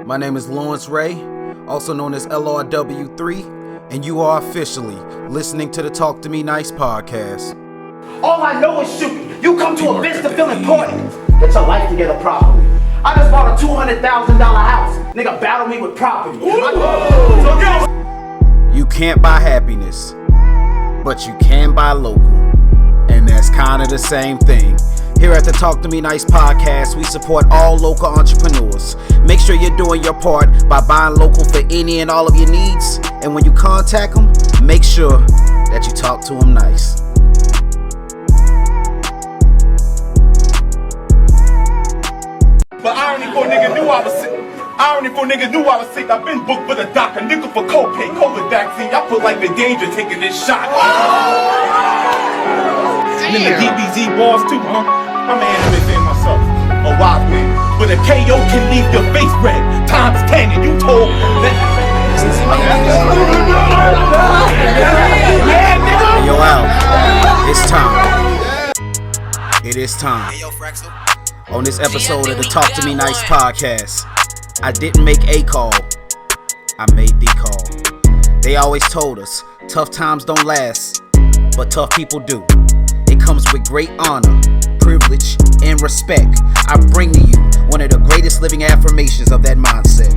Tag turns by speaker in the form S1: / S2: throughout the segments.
S1: My name is Lawrence Ray, also known as LRW3, and you are officially listening to the Talk to Me Nice podcast.
S2: All I know is shooting. You come to events to feel important. Get your life together properly. I just bought a $200,000 house. Nigga, battle me with property.
S1: You can't buy happiness, but you can buy local. And that's kind of the same thing. Here at the Talk to Me Nice podcast, we support all local entrepreneurs. Make sure you're doing your part by buying local for any and all of your needs. And when you contact them, make sure that you talk to them nice.
S3: But irony for nigga knew I was sick. I've been booked for the doc, a nigga for copay, COVID vaccine. I put life in danger taking this shot. And then the DBZ balls too, huh? I'm an anime fan myself, a wise man. But a KO can leave your face red. Times 10 and you told that.
S1: Yo, Al, it's time. It is time. On this episode of the Talk to Me Nice podcast, I didn't make a call, I made the call. They always told us, tough times don't last, but tough people do. It comes with great honor, privilege, and respect. I bring to you one of the greatest living affirmations of that mindset.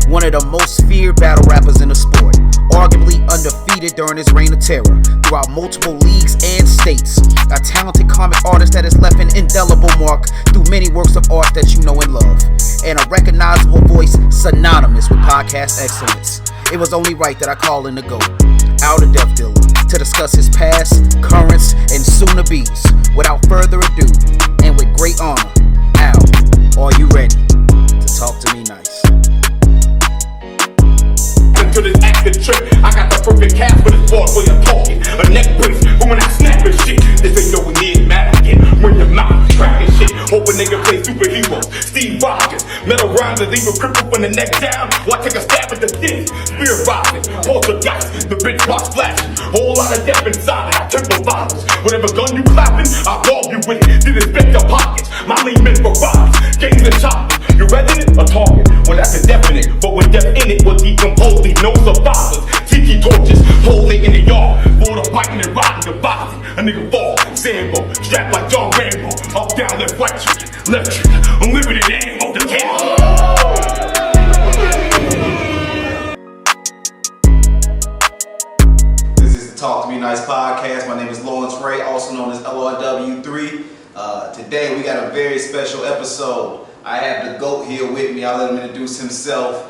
S1: One of the most feared battle rappers in the sport, arguably undefeated during his reign of terror throughout multiple leagues and states. A talented comic artist that has left an indelible mark through many works of art that you know and love. And a recognizable voice synonymous with podcast excellence. It was only right that I call in the GOAT, Al the Death Dealer, to discuss his past, currents, and soon-to-be's. Without further ado, and with great honor, Al, are you ready to talk to me nice?
S3: To this active trip, I got the perfect cast for this board where you're talking. A neck brace for when I snap and shit. This ain't no near Madigan. When your mouth cracking shit. Hope a nigga play superheroes. Steve Rogers. Metal rhymes that leave a cripple from the neck down. Or I take a stab at the dick. Spear rising. Poltergeist. The bitch box flashing. Whole lot of death inside it. I took the violence. Whatever gun you clapping, I rob you with it. Didn't inspect your pockets. My lean men for rocks. Games and choppers. You resident or talking? Well, that's indefinite. But with death in it, we'll decompose these. No survivors, tiki torches, holding in the yard, for the biting and riding the body. A nigga fall, Sambo, strapped like John Rambo, up, down, left, right trigger, unlimited ammo, the camera.
S1: This is the Talk to Me Nice podcast. My name is Lawrence Ray, also known as LRW3. Today we got a very special episode. I have the GOAT here with me. I'll let him introduce himself.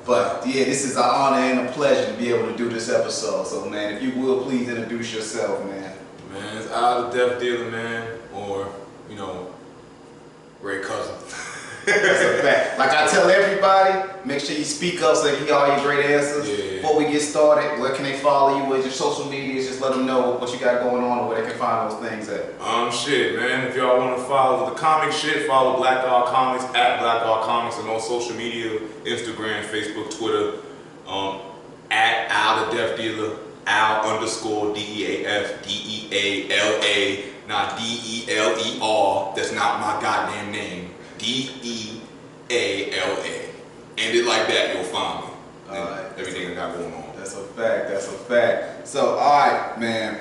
S1: But yeah, this is an honor and a pleasure to be able to do this episode. So man, if you will, please introduce yourself, man.
S4: Man, it's Al the Death Dealer, man, or, Ray Cousin.
S1: That's a fact. Like I tell everybody, make sure you speak up so they can hear all your great answers.
S4: Yeah.
S1: Before we get started, where can they follow you? Where's your social medias? Just let them know what you got going on and where they can find those things at.
S4: Shit, man, if y'all want to follow the comic shit, follow Black Dog Comics, at Black Dog Comics, and on social media, Instagram, Facebook, Twitter, at Al the Death Dealer, Al_DEAFDEALA, not DELER, that's not my goddamn name, DEALA. End it like that, you'll find me.
S1: Alright.
S4: Everything I got going on.
S1: That's a fact. So, alright, man.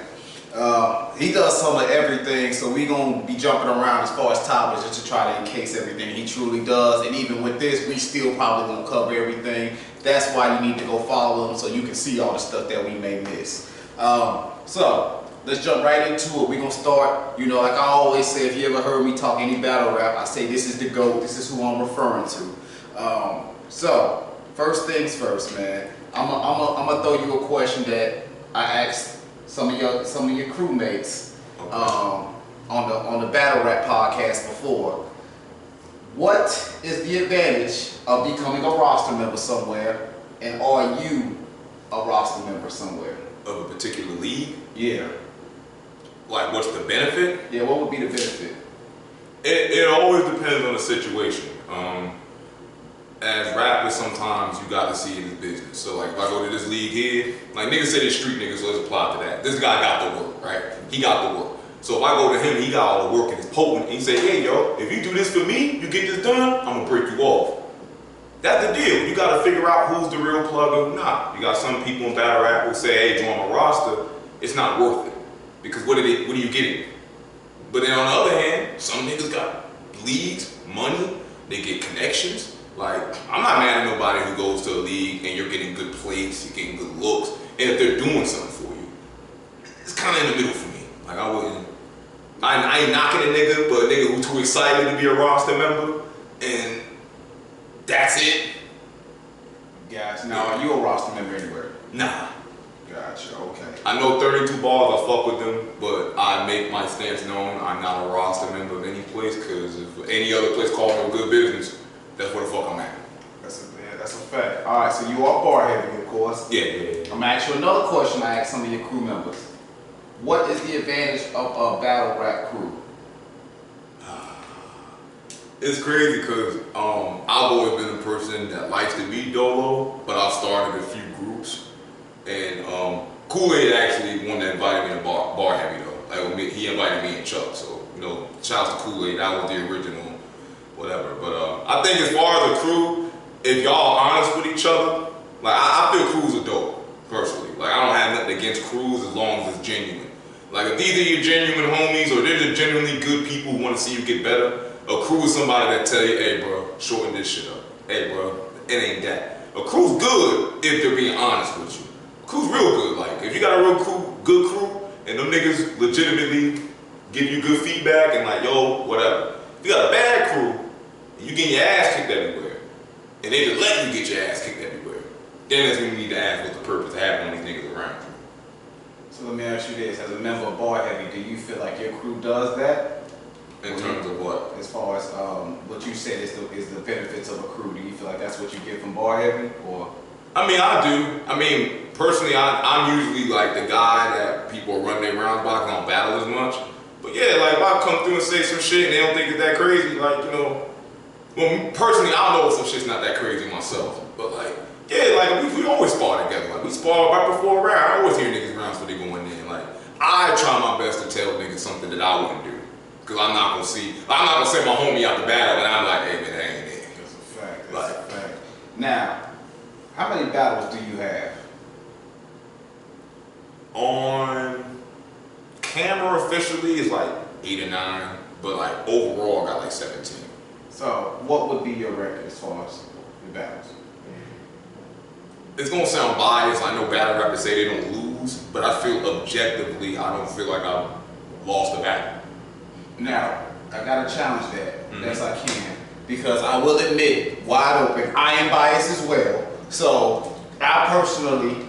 S1: He does some of everything, so we gonna be jumping around as far as topics just to try to encase everything he truly does. And even with this, we still probably gonna cover everything. That's why you need to go follow him so you can see all the stuff that we may miss. So let's jump right into it. We're gonna start, like I always say, if you ever heard me talk any battle rap, I say this is the GOAT, this is who I'm referring to. So first things first, man. I'm gonna throw you a question that I asked some of your crewmates on the battle rap podcast before. What is the advantage of becoming a roster member somewhere, and are you a roster member somewhere?
S4: Of a particular league?
S1: Yeah.
S4: Like, what's the benefit?
S1: Yeah, what would be the benefit?
S4: It always depends on the situation. As rappers, sometimes you got to see it as business. So, like, if I go to this league here, like, niggas say they're street niggas, so let's apply to that. This guy got the work, right? He got the work. So if I go to him, he got all the work and it's potent, and he say, hey, yo, if you do this for me, you get this done, I'm gonna break you off. that's the deal. You gotta figure out who's the real plug and who's not. You got some people in battle rap who say, hey, join my roster, it's not worth it. Because what are you getting? But then on the other hand, some niggas got leagues, money, they get connections. Like, I'm not mad at nobody who goes to a league and you're getting good plays, you're getting good looks, and if they're doing something for you, it's kind of in the middle for me. Like, I ain't knocking a nigga, but a nigga who's too excited to be a roster member, and that's it.
S1: Gotcha. Now, are you a roster member anywhere?
S4: Nah.
S1: Gotcha, okay.
S4: I know 32 Balls, I fuck with them, but I make my stance known. I'm not a roster member of any place, because if any other place calls me a good business, that's where the fuck I'm at.
S1: That's a fact. All right, so you are bar heavy, of course.
S4: Yeah.
S1: I'm gonna ask you another question I asked some of your crew members. What is the advantage of a battle rap crew?
S4: It's crazy because I've always been a person that likes to be dolo, but I've started a few groups. And Kool-Aid actually one that invited me to bar heavy though. Like he invited me and Chuck, so shouts to Kool-Aid. That was the original, whatever. But I think as far as a crew, if y'all honest with each other, like I feel crews are dope personally. Like I don't have nothing against crews as long as it's genuine. Like if these are your genuine homies or they're just genuinely good people who want to see you get better, a crew is somebody that tell you, hey bro, shorten this shit up. Hey bro, it ain't that. A crew's good if they're being honest with you. A crew's real good. Like if you got a real good crew, and them niggas legitimately give you good feedback and like, yo, whatever. If you got a bad crew, and you getting your ass kicked everywhere, and they just let you get your ass kicked everywhere, then that's when you need to ask what's the purpose of having all these niggas around you.
S1: So let me ask you this, as a member of Bar Heavy, do you feel like your crew does that?
S4: In terms of what?
S1: As far as what you said is the benefits of a crew, do you feel like that's what you get from Bar Heavy, or?
S4: I mean, I do. I mean, personally, I'm usually like the guy that people run their rounds by because I don't battle as much. But yeah, like if I come through and say some shit and they don't think it's that crazy, like, well, personally, I know some shit's not that crazy myself. But like, yeah, like we always spar together. Like we spar right before a round. I always hear niggas rounds when they going in. Like I try my best to tell niggas something that I wouldn't do. Cause I'm not gonna send my homie out the battle and I'm like, hey man, that ain't it.
S1: That's a fact, that's a fact. Now, how many battles do you have?
S4: On camera officially is like 8 or 9, but like overall I got like 17.
S1: So what would be your record as far as your battles?
S4: It's gonna sound biased. I know battle rappers say they don't lose, but I feel objectively I don't feel like I've lost a battle.
S1: Now, I gotta challenge that best I can, because I will admit, wide open, I am biased as well. So I personally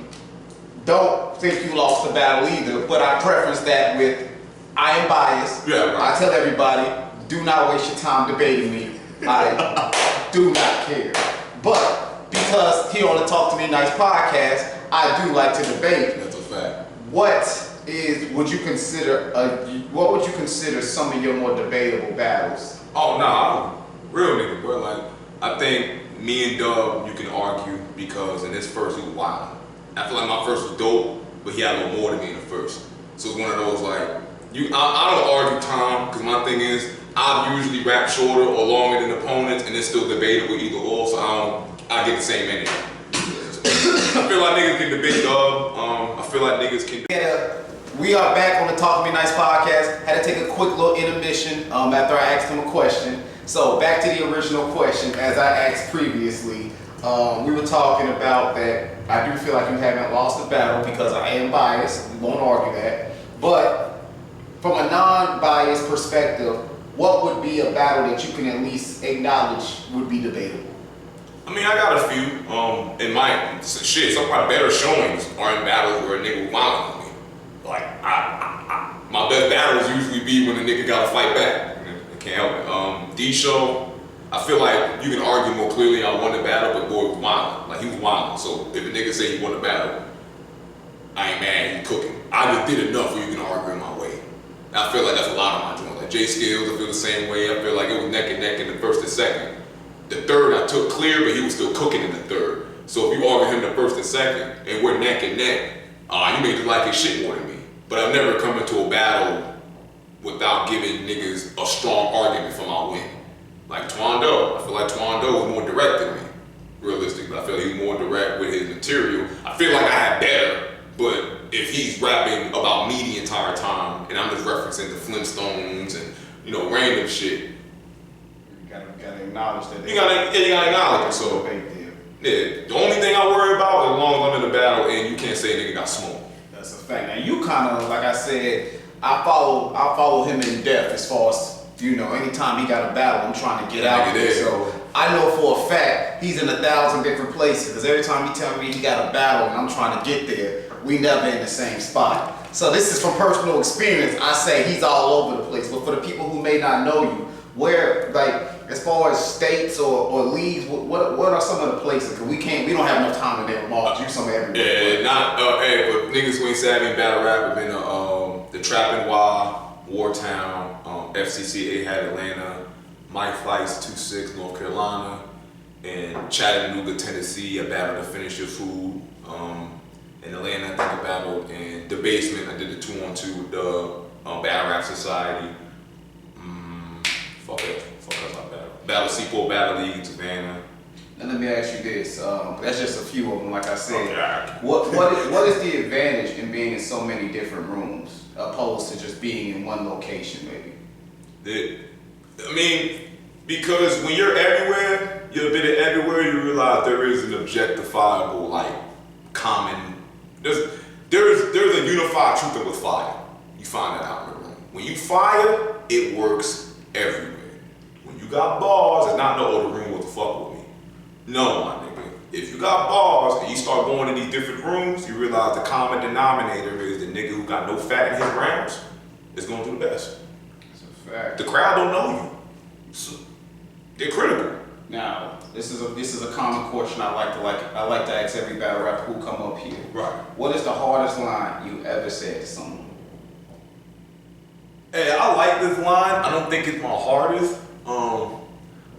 S1: don't think you lost the battle either, but I preference that with I am biased.
S4: Yeah, right.
S1: I tell everybody, do not waste your time debating me. I do not care. But because here on the Talk to Me Nice podcast, I do like to debate.
S4: That's a fact.
S1: What would you consider some of your more debatable battles?
S4: Oh nah, I'm a real nigga, bro. Like I think me and Dub, you can argue because in his first he was wild. I feel like my first was dope, but he had a little more to me in the first. So it's one of those like I don't argue time because my thing is I've usually rap shorter or longer than opponents, and it's still debatable either or. So I get the same energy. I feel like niggas can debate Dub. I feel like niggas can.
S1: We are back on the Talk to Me Nice podcast. Had to take a quick little intermission after I asked him a question. So back to the original question, as I asked previously. We were talking about that I do feel like you haven't lost a battle because I am biased. We won't argue that. But from a non-biased perspective, what would be a battle that you can at least acknowledge would be debatable?
S4: I mean, I got a few. In my shit, some of my better showings are in battles where a nigga will violent on me. Like, my best battles usually be when a nigga gotta fight back. I can't help it. D-Show, I feel like you can argue more clearly I won the battle, but boy was wild. Like, he was wild. So if a nigga say he won the battle, I ain't mad, he cooking. I just did enough where you can argue in my way. And I feel like that's a lot of my joint. Like Jay Skills, I feel the same way. I feel like it was neck and neck in the first and second. The third I took clear, but he was still cooking in the third. So if you argue him the first and second, and we're neck and neck, you may just like his shit more than me. But I've never come into a battle without giving niggas a strong argument for my win. Like Twando, I feel like Twando was more direct than me. feel he's more direct with his material. I feel like I had better, but if he's rapping about me the entire time and I'm just referencing the Flintstones and random shit,
S5: you gotta acknowledge that.
S4: You gotta acknowledge it. So yeah, the only thing I worry about is as long as I'm in the battle and you can't say a nigga got smoked.
S5: That's a fact. Now you kind of, like I said, I follow him in depth as far as anytime he got a battle, I'm trying to get out there. So I know for a fact he's in 1,000 different places because every time he tell me he got a battle and I'm trying to get there, we never in the same spot. So this is from personal experience. I say he's all over the place. But for the people who may not know you, where, like, as far as states or leagues, what are some of the places? Because we don't have enough time to name them all. Do some everywhere.
S4: Yeah, hey, but niggas who ain't savvy in battle rap have been the Trap and Wild, Wartown, FCCA had Atlanta, Mike Flights 2-6 North Carolina, and Chattanooga, Tennessee. I battled to Finish Your Food. In Atlanta, I think I battled in the basement. I did the 2-on-2 with the Battle Rap Society. Fuck else I battled. Battle Seaport, Battle League, Savannah.
S5: And let me ask you this. That's just a few of them, like I said. What is the advantage in being in so many different rooms opposed to just being in one location, maybe?
S4: Because when you're everywhere, you're a bit of everywhere, you realize there is an objectifiable, common. There's a unified truth with fire. You find that out in the room. When you fire, it works everywhere. When you got bars, it's not no other room what the fuck with me. No, my nigga. If you got bars and you start going to these different rooms, you realize the common denominator is the nigga who got no fat in his rounds is gonna do the best.
S5: That's a fact.
S4: The crowd don't know you. So they're critical.
S5: Now, this is a common question I like to ask every battle rapper who come up here.
S4: Right.
S5: What is the hardest line you ever said to someone?
S4: Hey, I like this line. I don't think it's my hardest.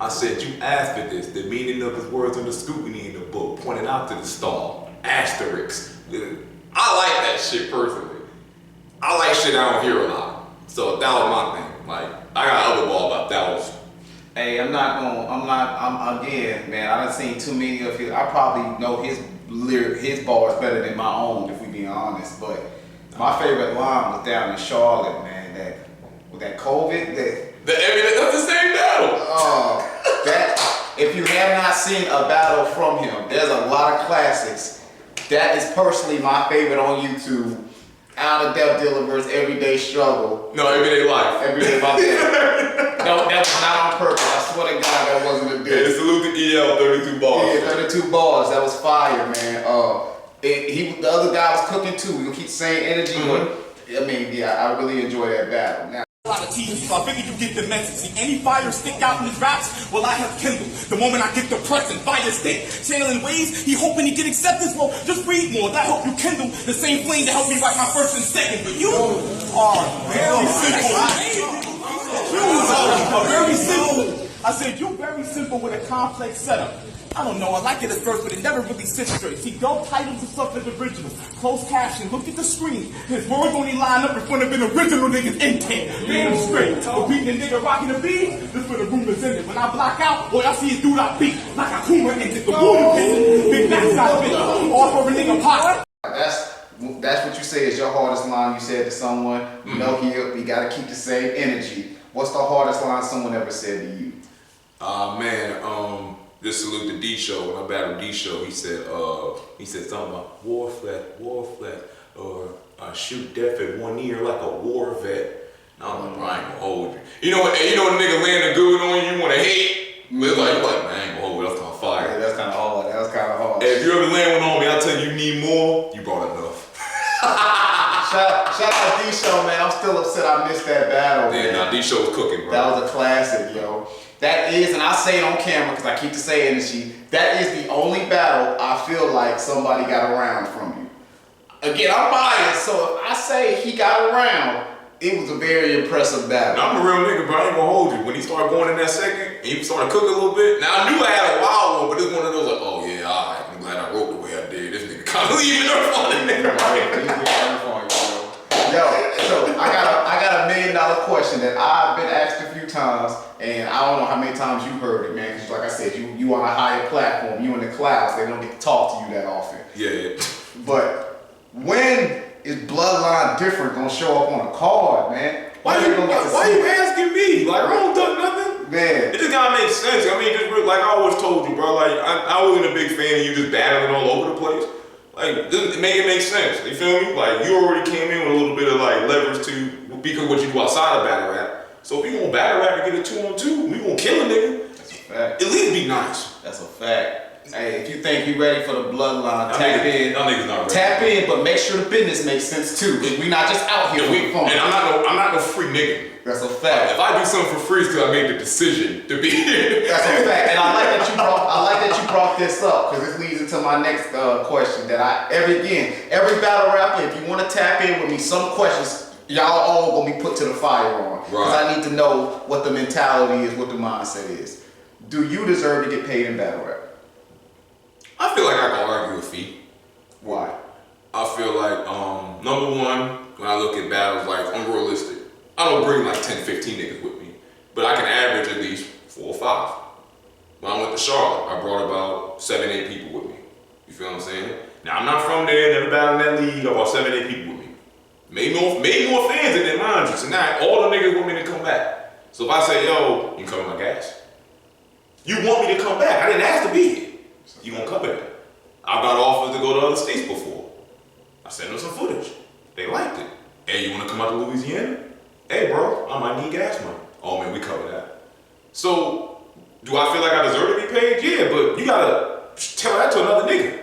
S4: I said, you asked for this. The meaning of his words under scrutiny in the book, pointing out to the star. Asterisks. I like that shit personally. I like shit I don't hear a lot. So that was my thing. I got other ball about that was.
S5: Hey, again, man, I done seen too many of his. I probably know his bars better than my own, if we be honest. But my favorite line was down in Charlotte, man. That COVID,
S4: that's the same battle.
S5: If you have not seen a battle from him, there's a lot of classics. That is personally my favorite on YouTube. Out of Death Dealer versus Everyday Struggle.
S4: No, Everyday Life.
S5: Everyday Life. No, that was not on purpose. I swear to God, that wasn't a diss.
S4: Yeah, salute to EL, 32 bars.
S5: Yeah, 32 bars. That was fire, man. The other guy was cooking too. We'll keep the same energy, but I really enjoy that battle. Now,
S3: A lot of TV, so I figured you get the message. See, any fire stick out in his raps, well, I have kindled. The moment I get the press and fire stick, channeling waves, he hoping he get acceptance. Well, just read more. That hope you kindle the same flame that helped me write my first and second. But you are very simple. Very simple. I said, you're very simple with a complex setup. I don't know, I like it at first, but it never really sits straight. See, don't title to something original. Closed caption, look at the screen. His words only line up in front of an original nigga's intent. Damn straight. But beating a nigga rocking the beat, this where the rumors ended. When I block out, boy, I see a dude I beat. Like a Kuma ended. The booty bitch, big backside bitch. All for a nigga pot.
S5: That's what you say is your hardest line you said to someone. You know, we gotta keep the same energy. What's the hardest line someone ever said to you?
S4: Just salute the D Show. When I battled D Show, he said something about war flat, or shoot death at one ear like a war vet. And I'm like, bro, I ain't gonna hold you. You know what the nigga landing good on you wanna hate? But it's like, man, I ain't gonna hold you, that's kind of fire.
S5: Yeah, that's kind of hard.
S4: Hey, if you ever land one on me, I'll tell you need more, you brought enough.
S5: Shout out D Show, man. I'm still upset I missed that battle.
S4: Yeah, nah, D Show was cooking, bro.
S5: That was a classic, yo. That is, and I say it on camera because I keep the same energy, that is the only battle I feel like somebody got around from you. Again, I'm biased, so if I say he got around, it was a very impressive battle.
S4: I'm a real nigga, bro. I ain't gonna hold you. When he started going in that second, and he started cooking a little bit. Now, I knew I had a wild one, but it's one of those like, oh yeah, all right, I'm glad I wrote the way I did. This nigga kind of leaving her funny.
S5: Yo, so I got $1 million question that I've been asked a few times, and I don't know how many times you heard it, man. Because like I said, you on a higher platform. platform. You in the clouds. They don't get to talk to you that often.
S4: Yeah.
S5: But when is Bloodline different gonna show up on a card, man?
S4: Why you asking me? Like, I don't done nothing.
S5: Man.
S4: It just gotta make sense. I mean, just like I always told you, bro. Like, I wasn't a big fan of you just battling all over the place. Like, just make it make sense. You feel me? Like, you already came in with a little bit of like leverage because what you do outside of battle rap. So if you gonna battle rap and get a 2-on-2, we gonna kill a nigga.
S5: That's a fact.
S4: At least be nice.
S5: That's a fact. Hey, if you think you ready for the Bloodline, tap in.
S4: Y'all niggas not ready.
S5: Tap in, but make sure the business makes sense too. We not just out here with fun.
S4: And I'm not no free nigga.
S5: That's a fact.
S4: If I do something for free, it's because I made the decision to be here.
S5: That's a fact. And I like that you brought this up because this leads into my next question that every battle rapper, if you want to tap in with me, some questions y'all all gonna be put to the fire on. Because I need to know what the mentality is, what the mindset is. Do you deserve to get paid in battle rap?
S4: I feel like I can argue a fee.
S5: Why?
S4: I feel like, number one, when I look at battles, like, I'm realistic. I don't bring like 10, 15 niggas with me, but I can average at least 4 or 5. When I went to Charlotte, I brought about 7, 8 people with me. You feel what I'm saying? Now, I'm not from there, never battled in that league. I brought 7, 8 people with me. Made more fans in there, mind you. So now all the niggas want me to come back. So if I say, yo, you can cover my gas. You want me to come back. I didn't ask to be here. You gonna cover that. I got offers to go to other states before. I sent them some footage. They liked it. Hey, you wanna come out to Louisiana? Hey bro, I might need gas money. Oh man, we cover that. So, do I feel like I deserve to be paid? Yeah, but you gotta tell that to another nigga.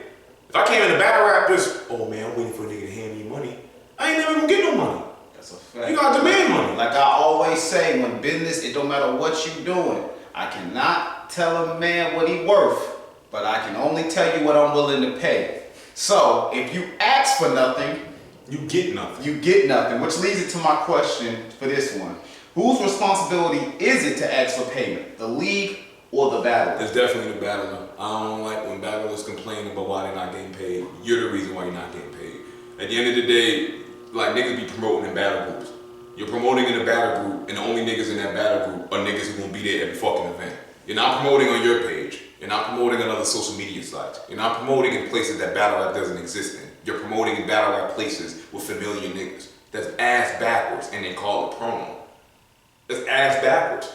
S4: If I came in the battle rap just, oh man, I'm waiting for a nigga to hand me money, I ain't never gonna get no money.
S5: That's a fact.
S4: You gotta demand money.
S5: Like I always say, when business, it don't matter what you doing. I cannot tell a man what he worth, but I can only tell you what I'm willing to pay. So, if you ask for nothing,
S4: you get nothing.
S5: You get nothing, which leads it to my question for this one. Whose responsibility is it to ask for payment? The league or the battler?
S4: It's definitely the battler. I don't like when battlers complain about why they're not getting paid. You're the reason why you're not getting paid. At the end of the day, like niggas be promoting in battle groups. You're promoting in a battle group, and the only niggas in that battle group are niggas who gonna be there every fucking event. You're not promoting on your page. You're not promoting on other social media sites. You're not promoting in places that battle rap doesn't exist in. You're promoting in battle rap places with familiar niggas. That's ass backwards, and they call it promo. That's ass backwards.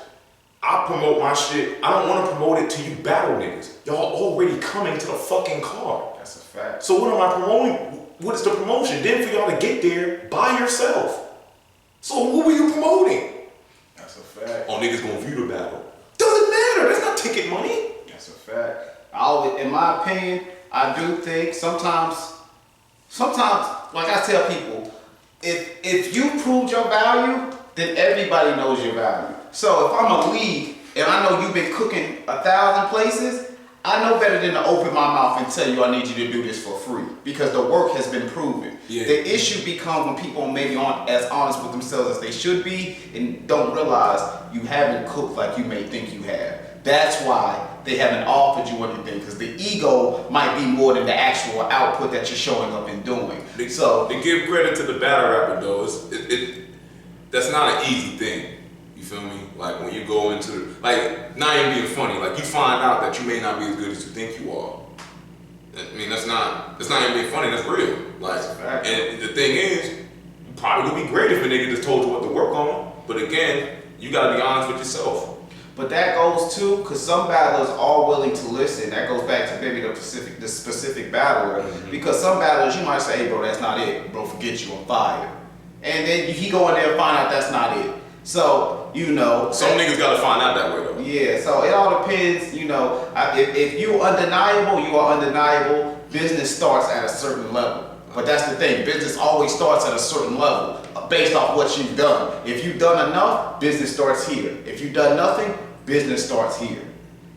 S4: I promote my shit. I don't want to promote it to you battle niggas. Y'all already coming to the fucking card.
S5: That's a fact.
S4: So what am I promoting? What is the promotion? Then for y'all to get there by yourself. So what were you promoting?
S5: That's a fact.
S4: Oh, niggas gonna view the battle. Doesn't matter. That's not ticket money.
S5: That's a fact. In my opinion, I do think sometimes, like I tell people, if you proved your value, then everybody knows your value. So if I'm a league and I know you've been cooking 1,000 places, I know better than to open my mouth and tell you I need you to do this for free because the work has been proven.
S4: Yeah.
S5: The issue becomes when people maybe aren't as honest with themselves as they should be and don't realize you haven't cooked like you may think you have. That's why they haven't offered you anything because the ego might be more than the actual output that you're showing up and doing. So
S4: to give credit to the battle rapper though, that's not an easy thing. You feel me? Like when you go into like not even being funny, like you find out that you may not be as good as you think you are. I mean that's not even being funny, that's real. Like and the thing is, you probably would be great if a nigga just told you what to work on. But again, you gotta be honest with yourself.
S5: But that goes too, because some battlers are willing to listen. That goes back to maybe the specific battler. Mm-hmm. Because some battlers, you might say, hey bro, that's not it. Bro, forget you, I'm fired. And then he go in there and find out that's not it. So, you know.
S4: Some niggas gotta find out that way though.
S5: Yeah, so it all depends, you know. If you're undeniable, you are undeniable. Business starts at a certain level. But that's the thing, business always starts at a certain level based off what you've done. If you've done enough, business starts here. If you've done nothing, business starts here.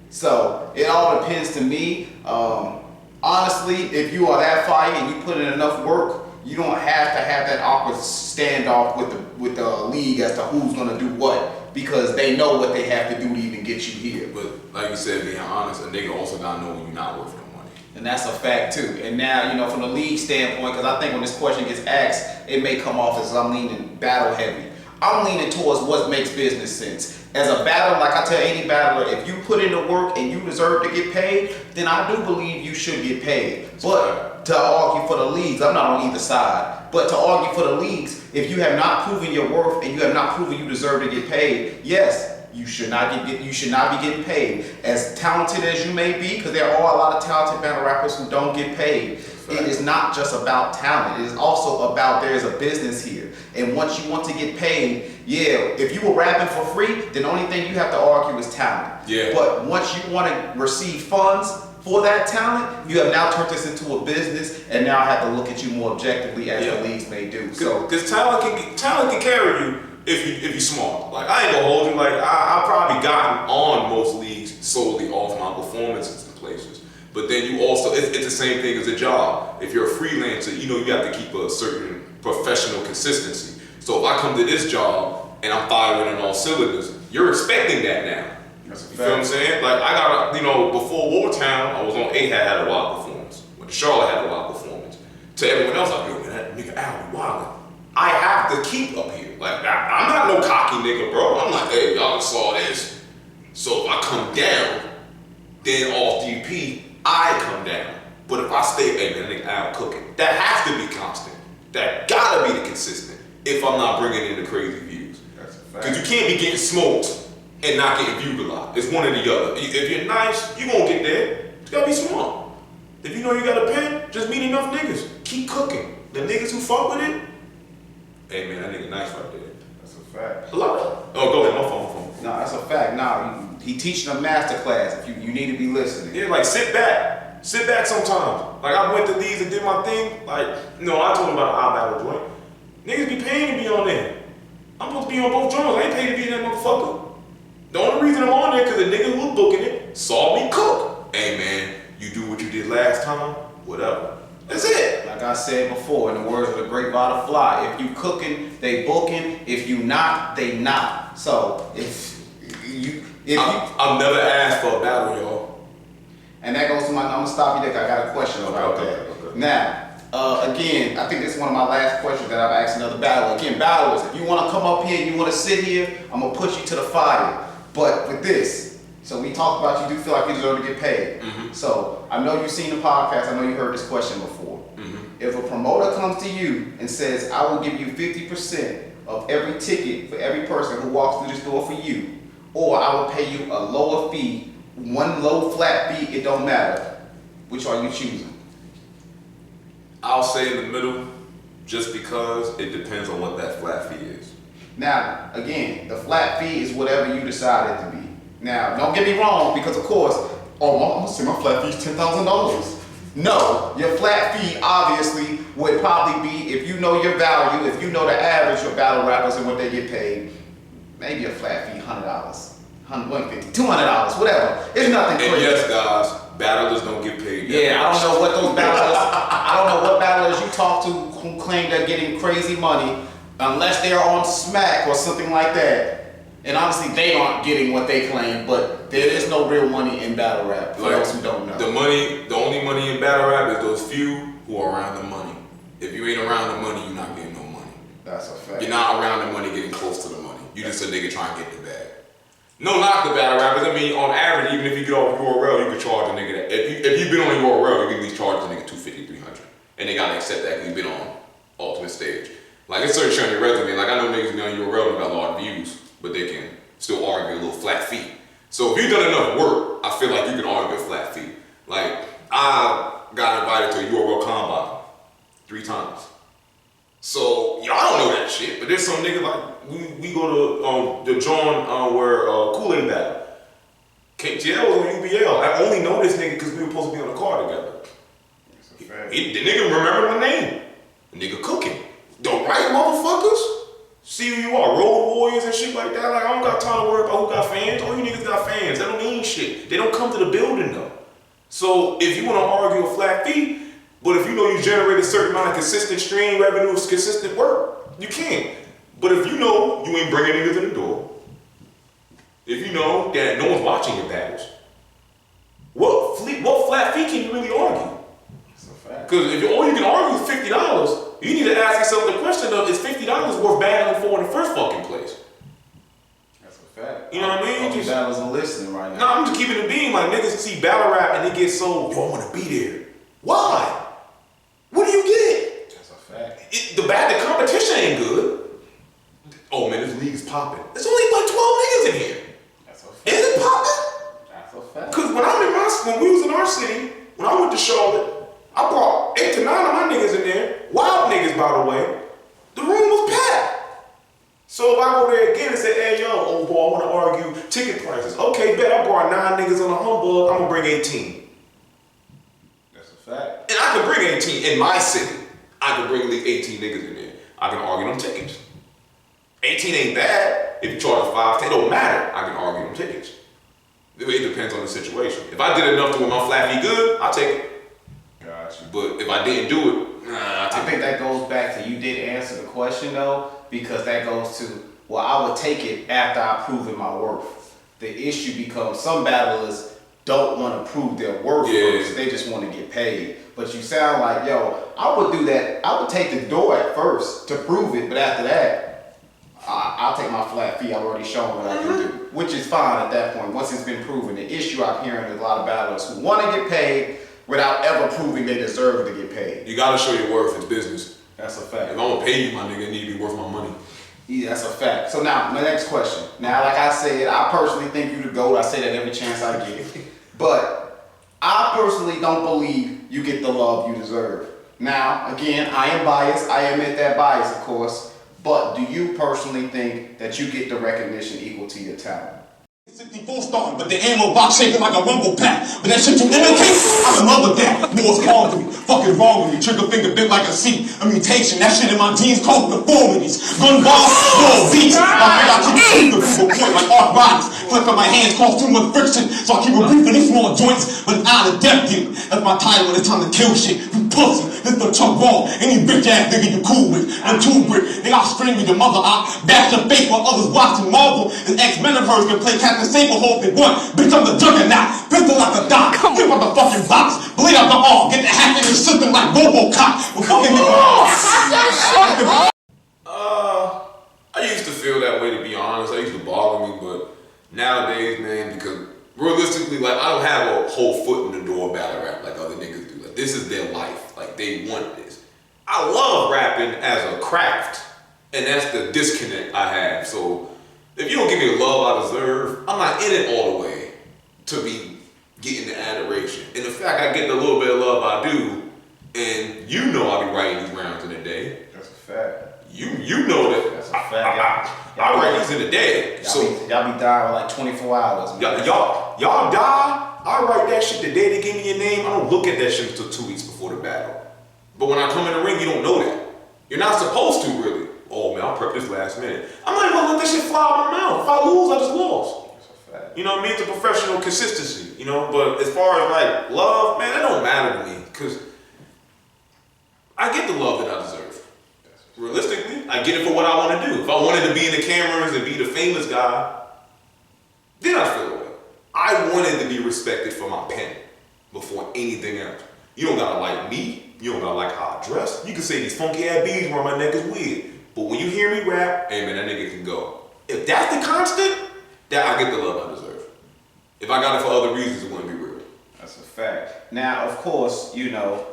S5: So it all depends to me. Honestly, if you are that fire and you put in enough work, you don't have to have that awkward standoff with the league as to who's gonna do what because they know what they have to do to even get you here.
S4: But like you said, being honest, a nigga also gotta know when you're not worth no money.
S5: And that's a fact too. And now, you know, from the league standpoint, because I think when this question gets asked, it may come off as I'm leaning battle heavy. I'm leaning towards what makes business sense. As a battler, like I tell any battler, if you put in the work and you deserve to get paid, then I do believe you should get paid. But to argue for the leagues, I'm not on either side, but to argue for the leagues, if you have not proven your worth and you have not proven you deserve to get paid, yes, you should not be getting paid. As talented as you may be, because there are a lot of talented battle rappers who don't get paid. It is not just about talent. It is also about there is a business here. And once you want to get paid, yeah, if you were rapping for free, then the only thing you have to argue is talent.
S4: Yeah.
S5: But once you want to receive funds for that talent, you have now turned this into a business, and now I have to look at you more objectively as the leagues may do. So,
S4: because talent can carry you if you smart. Like, I ain't gonna hold you. Like, I probably gotten on most leagues solely off my performances in places. But then you also, it's the same thing as a job. If you're a freelancer, you know you have to keep a certain professional consistency. So if I come to this job and I'm firing on all cylinders, you're expecting that now. You feel what I'm saying? Like, I got before Wartown, I was on A had a wild performance. When Charlotte had a wild performance. To everyone else, I'm like, yo, man, that nigga Al be wildin'. I have to keep up here. Like, I'm not no cocky nigga, bro. I'm like, hey, y'all saw this. So if I come down, then off DP, I come down. But if I stay, hey man, nigga Al cooking. That has to be constant. That gotta be the consistent. If I'm not bringing in the crazy views.
S5: that's a fact.
S4: Because you can't be getting smoked and not getting viewed a lot. It's one or the other. If you're nice, you won't get there. You gotta be smart. If you know you got a pen, just meet enough niggas. Keep cooking. The niggas who fuck with it, hey man, that nigga nice right there.
S5: That's a fact.
S4: A lot. Oh, go ahead, my phone.
S5: No, that's a fact. Nah, he teaching a master class. If you need to be listening.
S4: Yeah, like sit back sometimes. Like I went to these and did my thing. Like, I told him about our battle joint. Niggas be paying to be on there. I'm supposed to be on both joints. I ain't paid to be in that motherfucker. The only reason I'm on there because the nigga who was booking it saw me cook. Hey man, you do what you did last time, whatever. That's it.
S5: Like I said before, in the words of the great Vada Fly, if you cooking, they booking. If you not, they not. So
S4: I've never asked for a battle, y'all.
S5: And that goes to I'm gonna stop you there. I got a question about that.
S4: Okay.
S5: Now, again, I think this is one of my last questions that I've asked another battler. Again, battlers, if you want to come up here and you want to sit here, I'm gonna put you to the fire. But with this, so we talked about you do feel like you deserve to get paid.
S4: Mm-hmm. So
S5: I know you've seen the podcast. I know you heard this question before.
S4: Mm-hmm.
S5: If a promoter comes to you and says, "I will give you 50% of every ticket for every person who walks through this door for you," or "I will pay you a lower fee, one low flat fee, it don't matter," which are you choosing?
S4: I'll say in the middle, just because it depends on what that flat fee is.
S5: Now, again, the flat fee is whatever you decide it to be. Now, don't get me wrong, because of course, I'm gonna say my flat fee is $10,000. No, your flat fee obviously would probably be, if you know your value, if you know the average of battle rappers and what they get paid, maybe a flat fee $100, $150, $200, whatever. It's nothing crazy.
S4: And yes, guys, battlers don't get paid.
S5: Yeah, I don't know what those battlers, I don't know what battlers you talk to who claim they're getting crazy money, unless they're on Smack or something like that. And honestly, they aren't getting what they claim, but there is no real money in battle rap, for those who don't know.
S4: The only money in battle rap is those few who are around the money. If you ain't around the money, you're not getting no money.
S5: That's a fact.
S4: You're not around the money getting close to the money. You just a nigga trying to get the bag. No knock the battle rappers. I mean, on average, even if you get off URL, you can charge a nigga that. If you've been on URL, you can at least charge the nigga $250, $300. And they gotta accept that because you've been on Ultimate Stage. Like, it's certain shit on your resume. Like, I know niggas be on URL and got a lot of views, but they can still argue a little flat fee. So if you've done enough work, I feel like you can argue a flat fee. Like, I got invited to a URL Combine 3 times. So, y'all don't know that shit, but there's some nigga like, we go to the John where Kool-Aid battle. KTL was on UBL. I only know this nigga because we were supposed to be on the car together. The nigga remembered my name. The nigga cooking. The right motherfuckers see who you are, road warriors and shit like that. Like, I don't got time to worry about who got fans. All you niggas got fans. That don't mean shit. They don't come to the building though. So if you want to argue a flat fee, but if you know you generate a certain amount of consistent stream revenue, consistent work, you can. But if you know you ain't bringing niggas in the door, if you know that no one's watching your battles, what flat fee can you really argue? Because if all you can argue is $50, you need to ask yourself the question of, is $50 worth battling for in the first fucking place?
S5: fact.
S4: You know what I mean?
S5: Just battles are listening right now.
S4: No, I'm just keeping it being. Like, niggas see battle rap and they get so, yo, I want to be there. Why? What do you get?
S5: That's a fact.
S4: The competition ain't good. Oh man, this league's popping. There's only like 12 niggas in here.
S5: That's a fact.
S4: Is it popping?
S5: That's a fact.
S4: Cause when we was in our city, when I went to Charlotte, I brought 8 to 9 of my niggas in there. Wild niggas, by the way. The room was packed. So if I go there again and say, hey yo, old boy, I want to argue ticket prices. Okay, bet I brought 9 niggas on a humbug. I'm gonna bring 18.
S5: That's a fact.
S4: And I can bring 18 in my city. I can bring at least 18 niggas in there. I can argue them tickets. 18 ain't bad. If you charge 5, 10, it don't matter. I can argue them tickets. It depends on the situation. If I did enough to where my flat fee good, I'll take it.
S5: Gotcha.
S4: But if I didn't do it, nah,
S5: I think that goes back to, you did answer the question though, because that goes to, well, I would take it after I proven my worth. The issue becomes some battlers don't want to prove their worth first. They just want to get paid. But you sound like, yo, I would do that. I would take the door at first to prove it, but after that, I'll take my flat fee. I've already shown what I can do, which is fine at that point. Once it's been proven, the issue I'm hearing is a lot of battlers who want to get paid without ever proving they deserve to get paid.
S4: You gotta show your worth. It's business.
S5: That's a fact.
S4: If I'm gonna pay you, my nigga, it need to be worth my money.
S5: Yeah, that's a fact. So now, my next question. Now, like I said, I personally think you the GOAT. I say that every chance I get. But I personally don't believe you get the love you deserve. Now, again, I am biased. I admit that bias, of course. But do you personally think that you get the recognition equal to your talent?
S3: 64 starting, but the ammo box shaking like a rumble pack. But that shit you imitate, I'm in love with that. Know what's called to me. Fucking wrong with me. Trigger finger bit like a C. A mutation. That shit in my genes called deformities. Gun bars, little beats. I think I keep shooting to prove a point like arthritis. Flipping my hands cause too much friction. So I keep rebriefing these small joints, but out of depth deal. That's my title when it's time to kill shit. You pussy. This the Chuck Wrong. Any bitch ass nigga you cool with. I'm too brick. They got string with your mother out. Bash your face while others watching Marvel. And X-Men of hers can play Captain Saber hold they want. Bitch, I'm the juggernaut. Pistol like a dot. Flip out the fucking box. Bleed out the arm. Get the hack in your system like Robocop. We're fucking
S4: I used to feel that way, to be honest. I used to bother me, but nowadays, man, because realistically, like, I don't have a whole foot in the door battle rap like other niggas do. Like, this is their life. Like, they want this. I love rapping as a craft, and that's the disconnect I have. So if you don't give me the love I deserve, I'm not in it all the way to be getting the adoration. And the fact I get the little bit of love I do, and you know I be writing these rounds in a day.
S5: That's a fact.
S4: You know that.
S5: That's a fact.
S4: I write these in a day.
S5: Y'all be dying with like 24 hours. Man.
S4: Y'all die. I write that shit the day they give me your name. I don't look at that shit until 2 weeks before the battle. But when I come in the ring, you don't know that. You're not supposed to, really. Oh man, I'll prep this last minute. I'm not even gonna let this shit fly out my mouth. If I lose, I just lost.
S5: That's a fact.
S4: You know what I mean? It's a professional consistency, you know? But as far as like love, man, that don't matter to me. Cause I get the love that I deserve. Realistically, I get it for what I want to do. If I wanted to be in the cameras and be the famous guy, then I feel away. I wanted to be respected for my pen before anything else. You don't gotta like me. You don't gotta like how I dress. You can say these funky ass beads around my neck is weird. But when you hear me rap, hey man, that nigga can go. If that's the constant, then I get the love I deserve. If I got it for other reasons, it wouldn't be real.
S5: That's a fact. Now, of course, you know,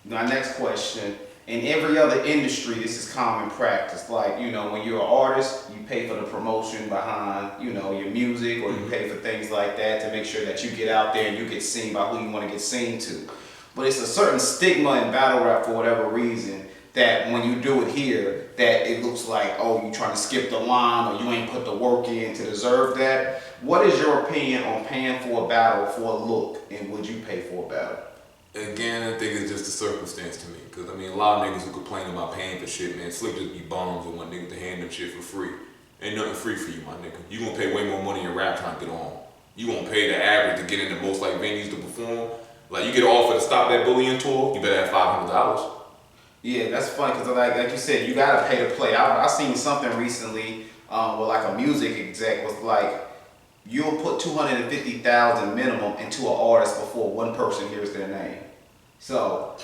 S5: my next question. In every other industry, this is common practice. Like, you know, when you're an artist, you pay for the promotion behind, you know, your music, or you pay for things like that to make sure that you get out there and you get seen by who you want to get seen to. But it's a certain stigma in battle rap for whatever reason that when you do it here, that it looks like, oh, you trying to skip the line or you ain't put the work in to deserve that. What is your opinion on paying for a battle for a look, and would you pay for a battle?
S4: Again, I think it's just a circumstance to me. Because, I mean, a lot of niggas who complain about paying for shit, man, slick just be bums and want niggas to hand them shit for free. Ain't nothing free for you, my nigga. You gonna pay way more money in rap trying to get on. You gonna pay the average to get into most, like, venues to perform. Like, you get an offer to stop that bullying tour, you better have $500.
S5: Yeah, that's funny, because like you said, you gotta pay to play. I seen something recently where like a music exec was like, you'll put $250,000 minimum into an artist before one person hears their name. So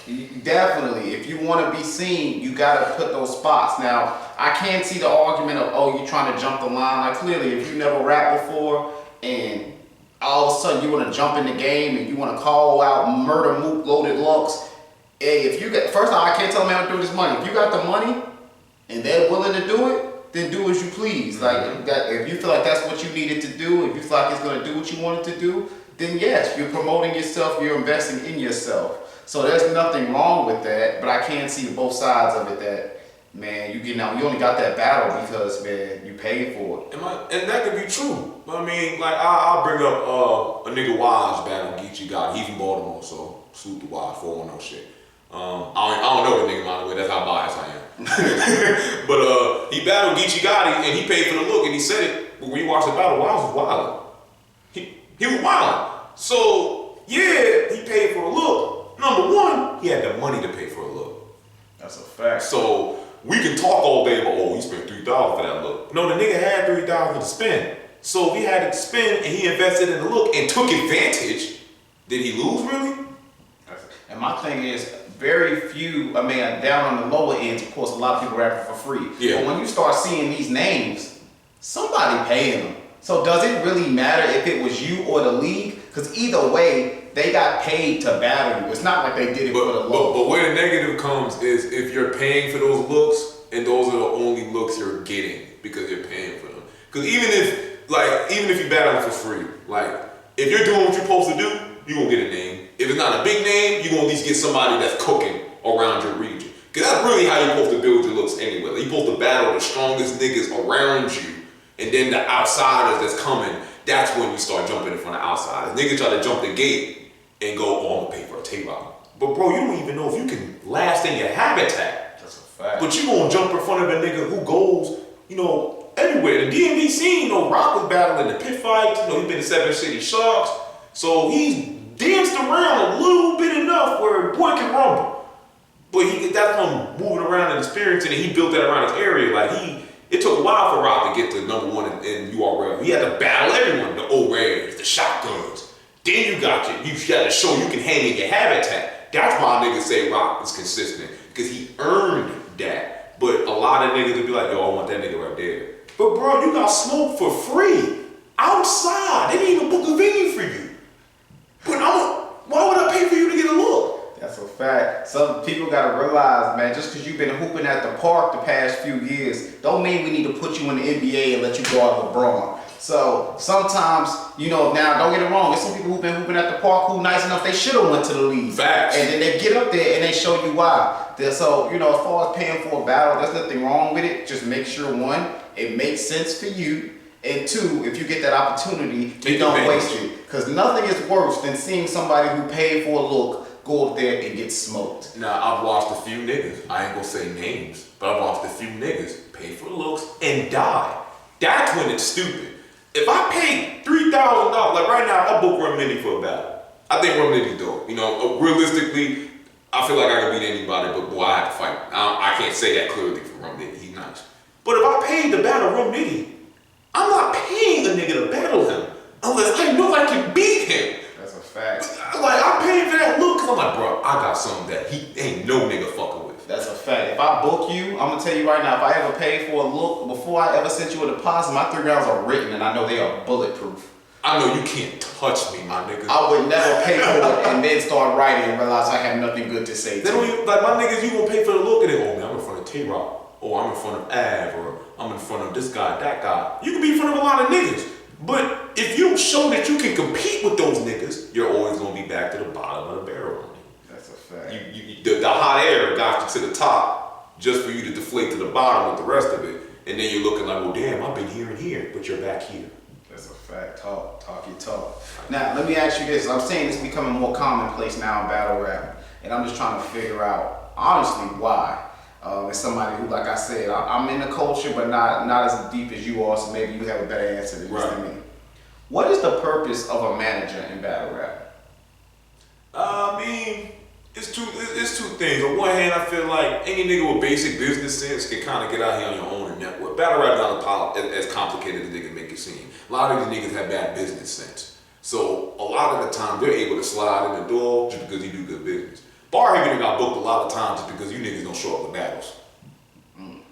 S5: definitely, if you want to be seen, you gotta put those spots. Now, I can't see the argument of, oh, you trying to jump the line. Like clearly, if you never rapped before and all of a sudden you want to jump in the game and you want to call out murder mook loaded looks, hey, if you got, first of all, I can't tell a man to do this money. If you got the money and they're willing to do it, then do as you please. Like if you feel like that's what you needed to do, if you feel like it's gonna do what you wanted to do, then yes, you're promoting yourself, you're investing in yourself. So there's nothing wrong with that, but I can see both sides of it that, man, you only got that battle because, man, you paid for it.
S4: And that could be true. I mean, like, I'll bring up a nigga Wise battle, Geechee Gotti. He's from Baltimore, so salute the Wise, 410 shit. I don't know the nigga, by the way, that's how biased I am. But he battled Geechee Gotti, and he paid for the look, and he said it, but when you watch the battle, Wise was wildin'. He was wildin'. So, yeah, he paid for a look. Number one, he had the money to pay for a look.
S5: That's a fact.
S4: So we can talk all day about, oh, he spent $3,000 for that look. No, the nigga had $3,000 to spend. So if he had to spend and he invested in the look and took advantage, did he lose really?
S5: And my thing is, very few, down on the lower ends, of course, a lot of people rapping for free.
S4: Yeah.
S5: But when you start seeing these names, somebody paying them. So does it really matter if it was you or the league? Because either way, they got paid to battle you. It's not like they did it for the look.
S4: But where the negative comes is if you're paying for those looks and those are the only looks you're getting because you're paying for them. Because even if you battle for free, like if you're doing what you're supposed to do, you gonna get a name. If it's not a big name, you gonna at least get somebody that's cooking around your region. Because that's really how you're supposed to build your looks anyway. Like, you're supposed to battle the strongest niggas around you, and then the outsiders that's coming, that's when you start jumping in front of outsiders. Niggas try to jump the gate and go, oh, I'm gonna pay for a tape out. But bro, you don't even know if you can last in your habitat.
S5: That's a fact.
S4: But you gonna jump in front of a nigga who goes, everywhere. The DMV scene, Rock was battling the pit fights, he's been to Seven City Sharks. So he's danced around a little bit enough where a boy can rumble. But that's from moving around and experiencing, and he built that around his area. Like it took a while for Rock to get to #1 in URL. He had to battle everyone, the O-Rays, the shotguns. Then you got to show you can hang in your habitat. That's why niggas say Rock is consistent, because he earned that. But a lot of niggas would be like, yo, I want that nigga right there. But bro, you got smoke for free outside. They didn't even book a venue for you. But why would I pay for you to get a look?
S5: That's a fact. Some people gotta realize, man, just because you've been hooping at the park the past few years, don't mean we need to put you in the NBA and let you go out LeBron. So sometimes, now don't get it wrong, there's some people who've been hooping at the park who nice enough, they should have went to the league.
S4: Facts.
S5: And then they get up there and they show you why. So, as far as paying for a battle, there's nothing wrong with it. Just make sure, one, it makes sense for you. And two, if you get that opportunity, you don't waste it. Because nothing is worse than seeing somebody who paid for a look go up there and get smoked.
S4: Now, I've watched a few niggas, I ain't gonna say names, but I've watched a few niggas pay for looks and die. That's when it's stupid. If I paid $3,000, like right now, I book Rum Nitty for a battle. I think Rum Nitty's dope. Realistically, I feel like I can beat anybody, but boy, I have to fight. I can't say that clearly for Rum Nitty, he's nice. But if I paid to battle Rum Nitty, I'm not paying a nigga to battle him unless I know I can beat him.
S5: That's a fact.
S4: Like, I paid for that look, because I'm like, bro, I got something that he ain't no nigga fucking with.
S5: That's a fact. If I book you, I'm gonna tell you right now, if I ever pay for a look, before I ever sent you a deposit, my 3 rounds are written and I know they are bulletproof.
S4: I know you can't touch me, my nigga.
S5: I would never pay for it and then start writing and realize I have nothing good to say.
S4: They don't even, like, my niggas, you gonna pay for the look and then, oh man, I'm in front of Tay-Rock, or I'm in front of Av, or I'm in front of this guy, that guy. You can be in front of a lot of niggas. But if you don't show that you can compete with those niggas, you're always gonna be back to the bottom of the barrel.
S5: That's a fact.
S4: The hot air got you to the top just for you to deflate to the bottom with the rest of it. And then you're looking like, well, damn, I've been here and here, but you're back here.
S5: That's a fact. Talk your talk. Now, let me ask you this. I'm saying it's becoming more commonplace now in battle rap. And I'm just trying to figure out, honestly, why. As somebody who, like I said, I'm in the culture, but not as deep as you are, so maybe you have a better answer to this than me. What is the purpose of a manager in battle rap?
S4: I mean, it's two things. On one hand, I feel like any nigga with basic business sense can kind of get out here on your own and network. Battle rap is not as complicated as they can make it seem. A lot of these niggas have bad business sense. So a lot of the time, they're able to slide in the door just because you do good business. Bar Heavy got booked a lot of times just because you niggas don't show up with battles.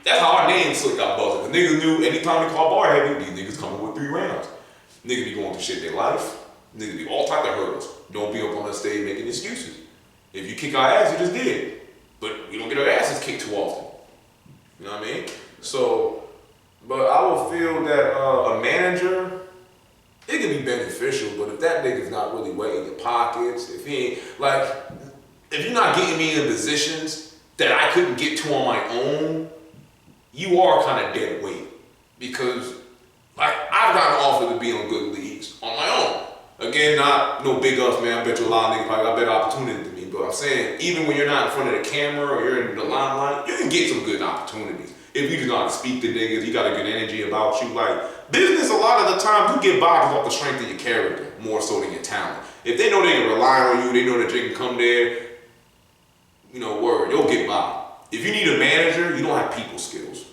S4: That's how our name Slick got buzzed. The niggas knew anytime we call Bar Heavy, these niggas coming with 3 rounds. Niggas be going through shit in their life. Niggas be all type of hurdles. Don't be up on the stage making excuses. If you kick our ass, you just did. But we don't get our asses kicked too often. You know what I mean? So, but I would feel that a manager, it can be beneficial, but if that nigga's not really weighing your pockets, if he ain't, like, if you're not getting me in positions that I couldn't get to on my own, you are kind of dead weight. Because, like, I've gotten offered to be on good leagues on my own. Again, not no big ups, man. I bet you a lot of niggas probably got better opportunity than me. But I'm saying, even when you're not in front of the camera or you're in the limelight, you can get some good opportunities. If you just know how to speak to niggas, you got a good energy about you. Like, business, a lot of the time, you get vibes off the strength of your character, more so than your talent. If they know they can rely on you, they know that you can come there, you know, word, you'll get by. If you need a manager, you don't have people skills.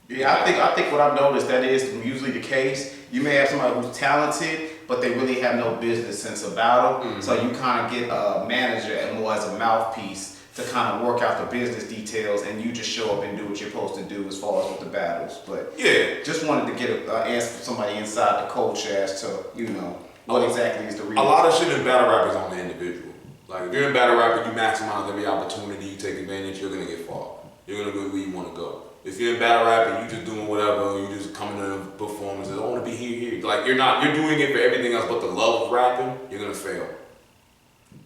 S5: Yeah, I think what I've noticed that is usually the case. You may have somebody who's talented, but they really have no business sense about them. So you kind of get a manager and more as a mouthpiece to kind of work out the business details, and you just show up and do what you're supposed to do as far as with the battles. But
S4: yeah,
S5: just wanted to get an answer from somebody inside the culture as to, you know, what exactly is the reason.
S4: A lot of shit in battle rap is on the individual. Like, if you're in battle rap and you maximize every opportunity, you take advantage, you're gonna get far. You're gonna go where you wanna go. If you're in battle rap and you just doing whatever, you just coming to performances, I wanna be here. Like, you're doing it for everything else but the love of rapping, you're gonna fail.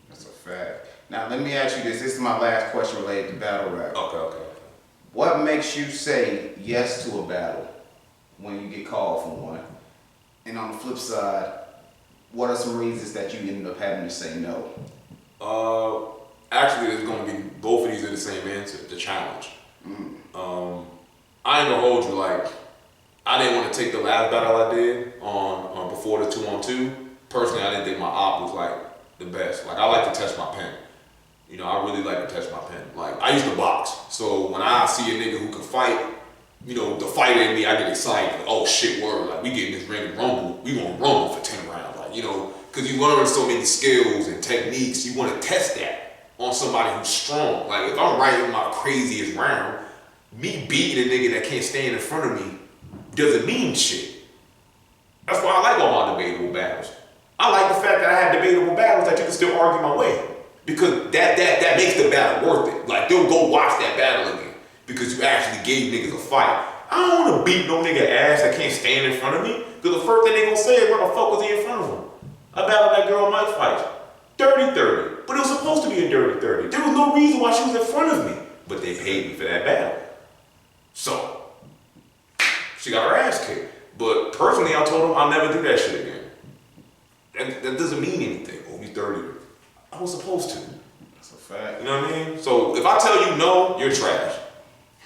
S5: That's a fact. Now, let me ask you this. This is my last question related to battle rap.
S4: Okay.
S5: What makes you say yes to a battle when you get called for one? And on the flip side, what are some reasons that you ended up having to say no?
S4: Actually, it's gonna be, both of these are the same answer, the challenge. I ain't gonna hold you, like, I didn't want to take the last battle I did on before the 2-on-2. Personally, I didn't think my op was like the best. Like, I like to test my pen. You know, I really like to test my pen. Like, I used to box, so when I see a nigga who can fight, you know, the fighter in me, I get excited. Like, oh shit, word, like, we get in this ring and rumble, we gonna rumble for 10 rounds. Like, you know, because you learn so many skills and techniques, you want to test that on somebody who's strong. Like, if I'm writing my craziest round, me beating a nigga that can't stand in front of me doesn't mean shit. That's why I like all my debatable battles. I like the fact that I have debatable battles that you can still argue my way. Because that makes the battle worth it. Like, they'll go watch that battle again because you actually gave niggas a fight. I don't want to beat no nigga ass that can't stand in front of me, because the first thing they gonna say is, where the fuck was he in front of him? I battled that girl Mike fight. 30-30. But it was supposed to be a dirty 30. There was no reason why she was in front of me. But they paid me for that battle. So, she got her ass kicked. But personally, I told him I'll never do that shit again. That doesn't mean anything. Oh, he's 30. I was supposed to.
S5: That's a fact.
S4: You know what I mean? So if I tell you no, you're trash.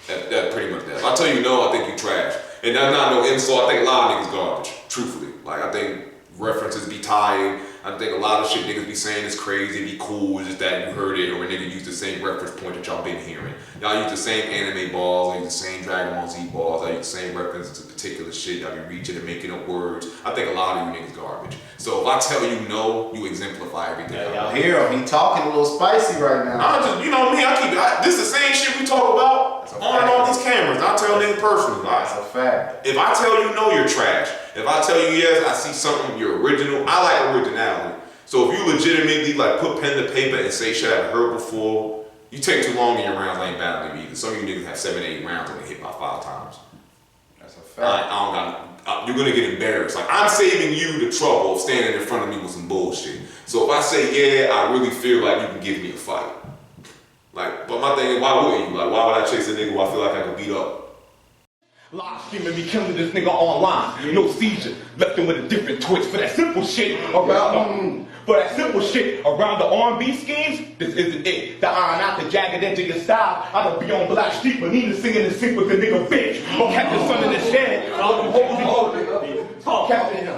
S4: That pretty much that. If I tell you no, I think you trash. And that's not no insult. I think a lot of niggas garbage, truthfully. Like, I think references be tired. I think a lot of shit niggas be saying is crazy, be cool, it's just that you heard it, or a nigga used the same reference point that y'all been hearing. Y'all use the same anime balls, I use the same Dragon Ball Z balls, I use the same references to particular shit, y'all be reaching and making up words. I think a lot of you niggas garbage. So if I tell you no, you exemplify everything.
S5: Yeah, y'all hear him, he talking a little spicy right now.
S4: I just, you know me, this is the same shit we talk about on and off these cameras. I tell niggas personally.
S5: That's a fact.
S4: If I tell you no, you're trash. If I tell you yes, I see something, you're original. I like originality. So if you legitimately like put pen to paper and say shit I've heard before, you take too long in your rounds, I ain't battling you either. Some of you niggas have 7-8 rounds and they hit by 5 times.
S5: That's a fact.
S4: You're gonna get embarrassed. Like, I'm saving you the trouble of standing in front of me with some bullshit. So if I say, yeah, I really feel like you can give me a fight. Like, but my thing is, why wouldn't you? Like, why would I chase a nigga who I feel like I could beat up?
S3: Live streaming me killing this nigga online. No seizure. Left him with a different twitch for that simple shit around the R&B schemes. This isn't it. The iron out the jagged edge of your style. I don't be on Black Street, but neither singing and sing with a nigga bitch. Or catch the sun in the shed.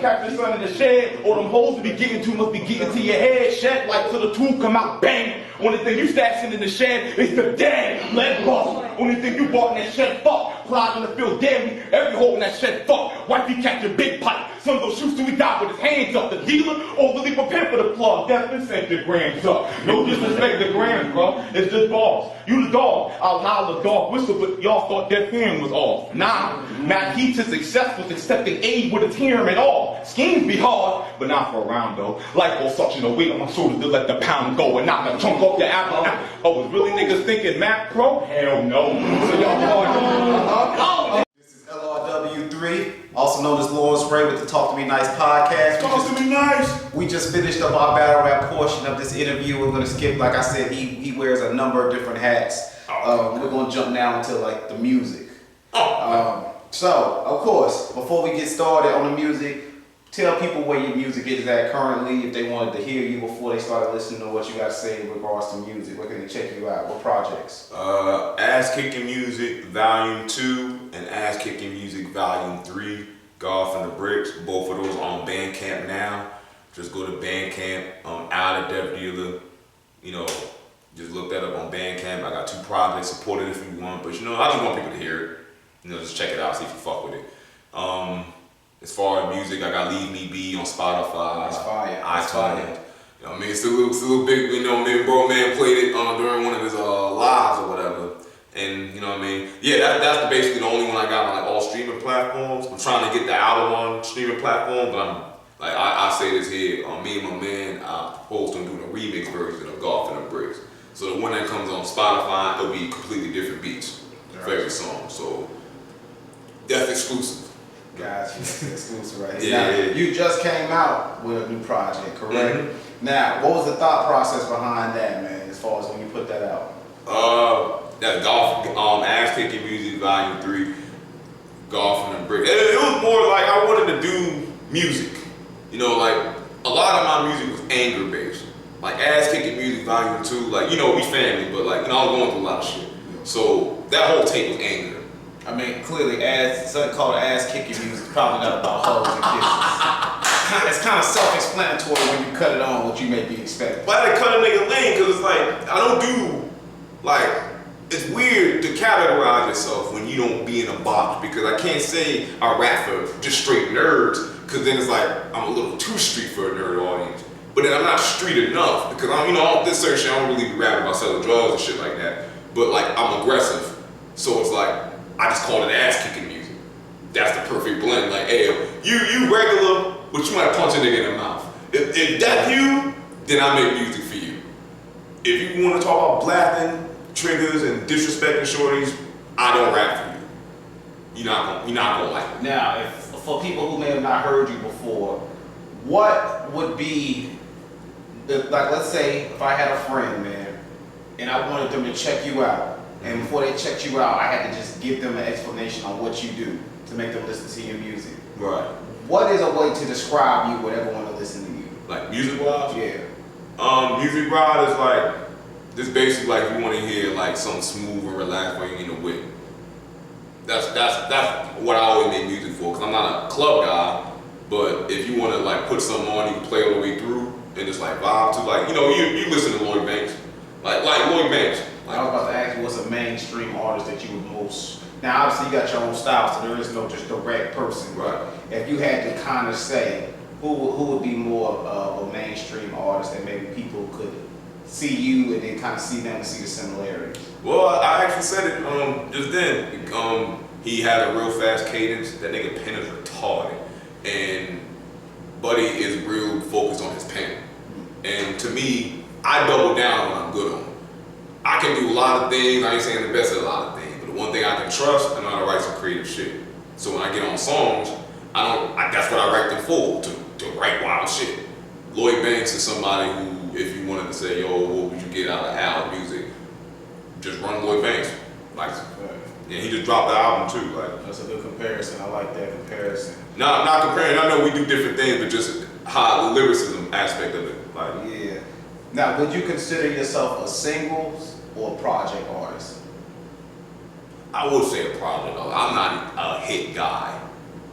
S3: Catch the sun in the shed. Or them hoes to be getting to must be getting to your head. Shed like till the tool come out bang. Only thing you stashing in the shed is the dead lead ball. Only thing you bought in that shed fuck. Clyde in the field daily. Every hole in that shed fuck. Wifey catching big pipe. Some of those shoots till he died with his hands up. The dealer overly prepared for the plug. Definitely sent your grams up. No disrespect to grams, bro. It's just balls. You the dog. I'll howl the dog whistle, but y'all thought that hand was off. Nah, Matt Heat to success was accepting aid with his harem and all. Schemes be hard, but not for a round though. Life will suction the weight on my shoulders to let the pound go and knock a chunk off your apple. Oh, was really niggas thinking Mac Pro? Hell no. So y'all hard.
S5: This is LRW3, also known as Lawrence Ray with the Talk to Me Nice podcast.
S3: Talk to me nice.
S5: We just finished up our battle rap portion of this interview. We're gonna skip, like I said, he wears a number of different hats. We're gonna jump now into like the music. So, of course, before we get started on the music, tell people where your music is at currently, if they wanted to hear you before they started listening to what you got to say in regards to music. Where can they check you out? What projects?
S4: Ass Kicking Music Volume 2 and Ass Kicking Music Volume 3, Golf and the Bricks. Both of those are on Bandcamp now. Just go to Bandcamp, out of Def Dealer. You know, just look that up on Bandcamp. I got 2 projects, support it if you want. But you know, I just want people to hear it. You know, just check it out, see if you fuck with it. As far as music, I got Leave Me Be on Spotify.
S5: That's fire.
S4: iTunes. You know what I mean? It's a little big, you know, me and Bro Man played it during one of his lives or whatever. And you know what I mean? Yeah, that's basically the only one I got on like all streaming platforms. I'm trying to get the album on streaming platform, but I'm like I say this here, me and my man, I proposed to him doing a remix version of Golf and the Bricks. So the one that comes on Spotify, it'll be completely different beats for every song. So that's exclusive.
S5: Guys, that's exclusive right here.
S4: Yeah,
S5: Now,
S4: yeah.
S5: you just came out with a new project, correct?
S4: Mm-hmm.
S5: Now, what was the thought process behind that, man, as far as when you put that out?
S4: That Golf, Ass Kicking Music Volume 3, Golf and the Brick. It was more like I wanted to do music. You know, like a lot of my music was anger based. Like Ass Kicking Music Volume 2, like, you know, we family, but like, you know, I was going through a lot of shit. So that whole tape was anger.
S5: I mean, clearly, something called ass kicking music is probably not about hoes and kisses. It's kind of self-explanatory when you cut it on what you may be expecting.
S4: But I had to cut a nigga lane because it's like, I don't do, like, it's weird to categorize yourself when you don't be in a box because I can't say I rap for just straight nerds because then it's like, I'm a little too street for a nerd audience. But then I'm not street enough because I'm, you know, all this certain shit, I don't really be rapping about selling drugs and shit like that. But like, I'm aggressive. So it's like, I just call it ass kicking music. That's the perfect blend. Like, hey, you regular, but you might punch a nigga in the mouth. If that's you, then I make music for you. If you want to talk about blasting triggers and disrespecting shorties, I don't rap for you. You're not gonna like it.
S5: Now, if for people who may have not heard you before, what would be, like, let's say if I had a friend, man, and I wanted them to check you out, and before they checked you out, I had to just give them an explanation on what you do to make them listen to your music.
S4: Right.
S5: What is a way to describe you would ever want to listen to you?
S4: Like music-wise?
S5: Yeah.
S4: Music-wise is like, this basically like you want to hear like something smooth and relaxed when you're in the whip. That's what I always make music for, because I'm not a club guy, but if you want to like put something on, you can play all the way through and just like vibe to, like, you know, you listen to Lloyd Banks. Like Lloyd Banks.
S5: I was about to ask you, what's a mainstream artist that you would most... Now, obviously, you got your own style, so there is no just direct person.
S4: Right.
S5: If you had to kind of say, who would be more of a mainstream artist that maybe people could see you and then kind of see them and see the similarities?
S4: Well, I actually said it just then. He had a real fast cadence. That nigga pen is retarded. And Buddy is real focused on his pen. And to me, I double down when I'm good on it. I can do a lot of things. I ain't saying the best at a lot of things, but the one thing I can trust, I know how to write some creative shit. So when I get on songs, that's what I write them for, to write wild shit. Lloyd Banks is somebody who, if you wanted to say, yo, what would you get out of Al's music? Just run Lloyd Banks. Like, yeah, he just dropped the album too. Like,
S5: that's a good comparison. I like that comparison.
S4: Not comparing. I know we do different things, but just how the lyricism aspect of it. Like,
S5: yeah. Now, would you consider yourself a singles or a project artist?
S4: I would say a project. I'm not a hit guy.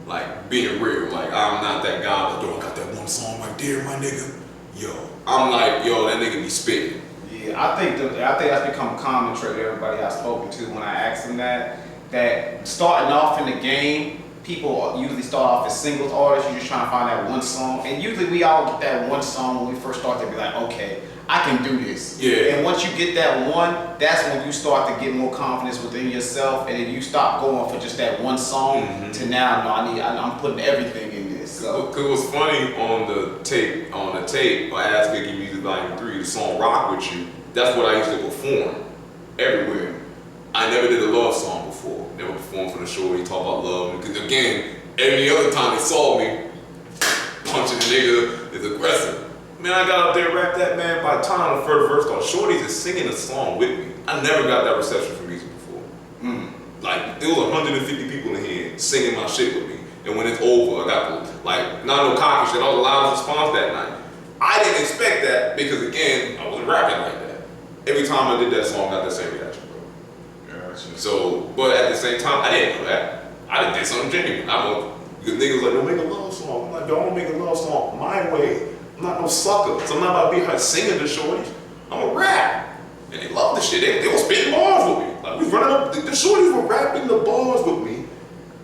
S4: Like, being real, like, I'm not that guy that, yo, I got that one song right there, my nigga. Yo, I'm like, yo, that nigga be spitting.
S5: Yeah, I think that's become a common trait of everybody I've spoken to when I ask them that. that starting off in the game, people usually start off as singles artists. You're just trying to find that one song, and usually we all get that one song when we first start to be like, okay, I can do this.
S4: Yeah.
S5: And once you get that one, that's when you start to get more confidence within yourself, and then you stop going for just that one song to now, no, I'm putting everything in this. So.
S4: Cause it was funny on the tape, Ask Biggie Music Volume 3, the song Rock With You, that's what I used to perform everywhere. I never did a love song before. Never performed for the shorty, talk about love. Because again, any other time they saw me, punching the nigga is aggressive. Man, I got up there, rapped that, man. By the time the first verse called Shorty's is singing a song with me. I never got that reception from music before. Like, there was 150 people in here singing my shit with me. And when it's over, I got like, not no cocky shit, I was the loudest response that night. I didn't expect that because again, I wasn't rapping like that. Every time I did that song, I got that same reaction, bro. Gotcha. So, but at the same time, I didn't know that. I done did something genuine. Because niggas like, don't make a love song. I'm like, don't make a love song my way. I'm not no sucker. So I'm not about to be here singing to shorties. I'm a rap. And they love the shit. They were spitting bars with me. Like, we running up, the shorties were rapping the bars with me.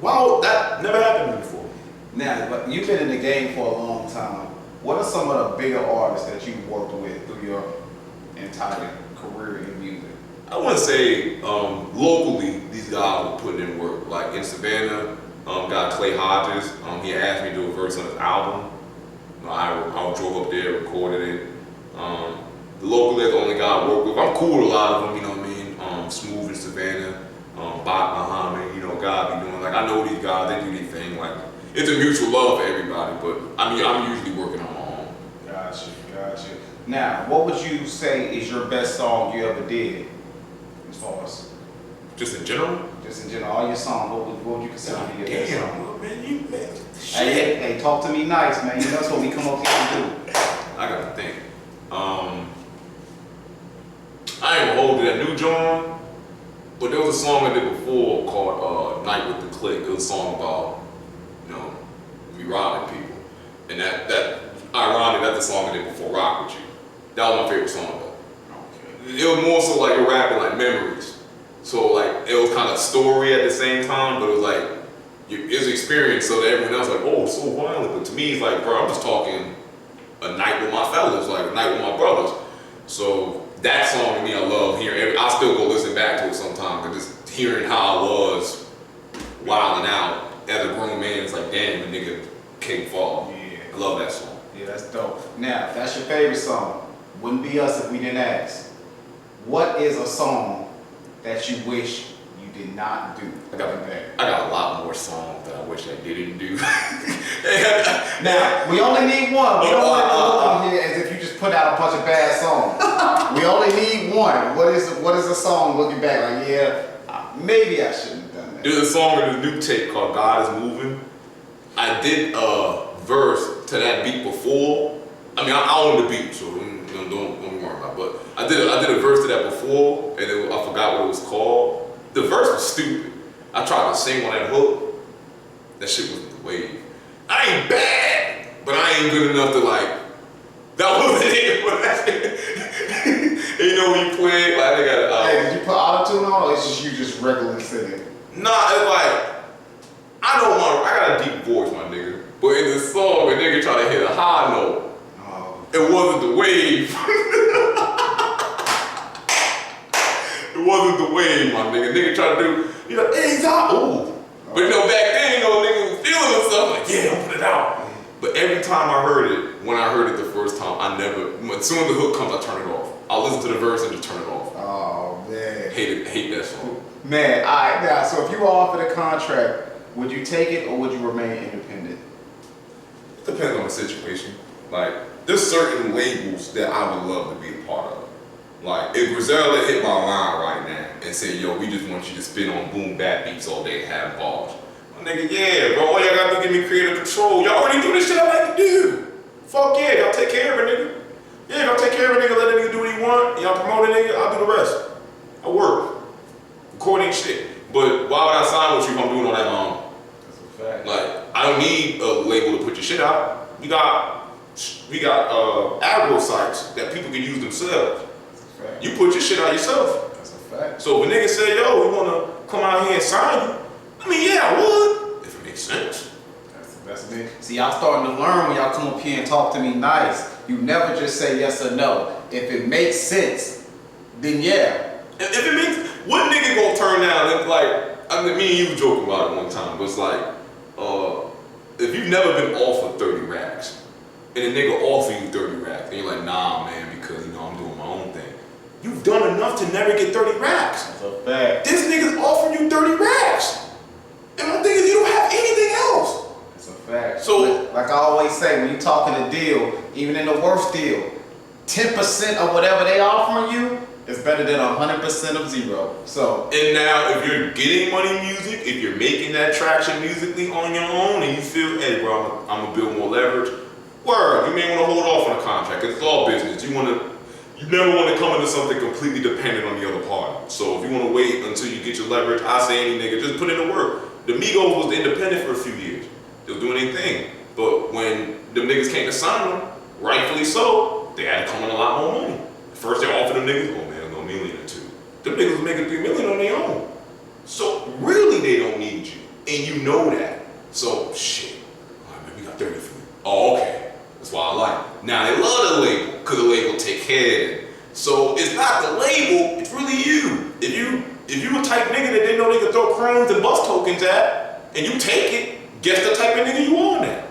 S4: Wow, that never happened to me before.
S5: Now, but you've been in the game for a long time. What are some of the bigger artists that you've worked with through your entire career in music?
S4: I want to say locally, these guys were putting in work. Like in Savannah, got Clay Hodges. He asked me to do a verse on his album. I drove up there, recorded it. Locally, the only guy I work with. I'm cool with a lot of them, you know what I mean? Smooth in Savannah, Bach Muhammad, you know, God be doing. Like, I know these guys, they do their thing. Like, it's a mutual love for everybody, but I mean, I'm usually working on my own.
S5: Gotcha. Now, what would you say is your best song you ever did? As far as
S4: Just in general?
S5: just in general, all your songs, what would you consider to be your best song?
S4: Man,
S5: Hey, talk to me nice, man. You know that's what we come up here and do.
S4: I gotta think. I ain't gonna hold to that new John, but there was a song I did before called Night with the Click. It was a song about, you know, me robbing people. And that ironic, that's the song I did before Rock With You. That was my favorite song though. Okay. It was more so like you're rapping like memories. So like, it was kind of story at the same time, but it was like, it's experience so that everyone else like, oh, it's so violent. But to me, it's like, bro, I'm just talking a night with my fellas, like a night with my brothers. So that song to me, I love hearing. I still go listen back to it sometimes, because just hearing how I was wilding out as a grown man, it's like, damn, the nigga can't fall.
S5: Yeah.
S4: I love that song.
S5: Yeah, that's dope. Now, that's your favorite song. Wouldn't be us if we didn't ask. What is a song that you wish you did not do?
S4: I got a lot more songs that I wish I didn't do.
S5: Now, we only need one. We don't want to look on here as if you just put out a bunch of bad songs. We only need one. What is a song looking back like, yeah, maybe I shouldn't have done that?
S4: There's a song in the new tape called God Is Moving. I did a verse to that beat before. I mean, I own the beat, so don't worry about it. But I did a verse to that before, and I forgot what it was called. The verse was stupid. I tried to sing on that hook. That shit wasn't the wave. I ain't bad, but I ain't good enough to like. That wasn't it. You know when you play, like they got.
S5: Hey, did you put auto-tune on, or it's just you regularly singing?
S4: Nah, it's like I got a deep voice, my nigga. But in the song, a nigga try to hit a high note. It wasn't the wave. It wasn't the wave, my nigga. Nigga tried to do, you know, hey, ooh. But you know, back then, you know, nigga was feeling himself like, yeah, don't put it out. But every time I heard it, when I heard it the first time, as soon as the hook comes, I turn it off. I'll listen to the verse and just turn it off.
S5: Oh, man.
S4: Hate that song.
S5: Man, all right, now, so if you were offered a contract, would you take it or would you remain independent?
S4: It depends on the situation. Like, there's certain labels that I would love to be a part of. Like, if Griselda hit my line right now and say, yo, we just want you to spin on boom bap beats all day and have bars. My nigga, yeah, bro, all y'all gotta do is give me creative control. Y'all already do this shit I like to do. Fuck yeah, y'all take care of a nigga. Yeah, y'all take care of a nigga, let a nigga do what he want, y'all promote a nigga, I'll do the rest. I work. Recording shit. But why would I sign with you if I'm doing all that
S5: That's a fact.
S4: Like, I don't need a label to put your shit out. We got agro sites that people can use themselves. You put your shit out yourself.
S5: That's a fact.
S4: So if a nigga say, yo, we wanna come out here and sign you. I mean, yeah, I would, if it makes sense.
S5: That's me. See, y'all starting to learn when y'all come up here and talk to me nice. You never just say yes or no. If it makes sense, then yeah.
S4: If it makes, what nigga gonna turn down? Like, I mean, me and you were joking about it one time, but it's like, if you've never been offered 30 racks, and a nigga offer you 30 racks, and you're like, nah, man, because, you know, I'm doing my own thing. You've done enough to never get 30 racks.
S5: That's a fact.
S4: This nigga's offering you 30 racks. And my thing is, you don't have anything else.
S5: That's a fact.
S4: So,
S5: like I always say, when you talking a deal, even in the worst deal, 10% of whatever they offering you is better than 100% of zero. So,
S4: and now if you're getting money music, if you're making that traction musically on your own, and you feel, hey, bro, I'm gonna build more leverage. Word, you may want to hold off on a contract. It's all business. You never want to come into something completely dependent on the other party. So if you want to wait until you get your leverage, I say any nigga, just put in the work. The Migos was independent for a few years. They was doing their thing. But when them niggas came to sign them, rightfully so, they had to come in a lot more money. First they offered them niggas, oh man, $1 million or $2 million. Them niggas was making $3 million on their own. So really they don't need you. And you know that. So shit, all right, man, we got 30 for you. Oh, okay. That's why I like it. Now they love the label, because the label take care of it. So it's not the label, it's really you. If you a type nigga that they know they can throw crumbs and bus tokens at, and you take it, guess the type of nigga you on that.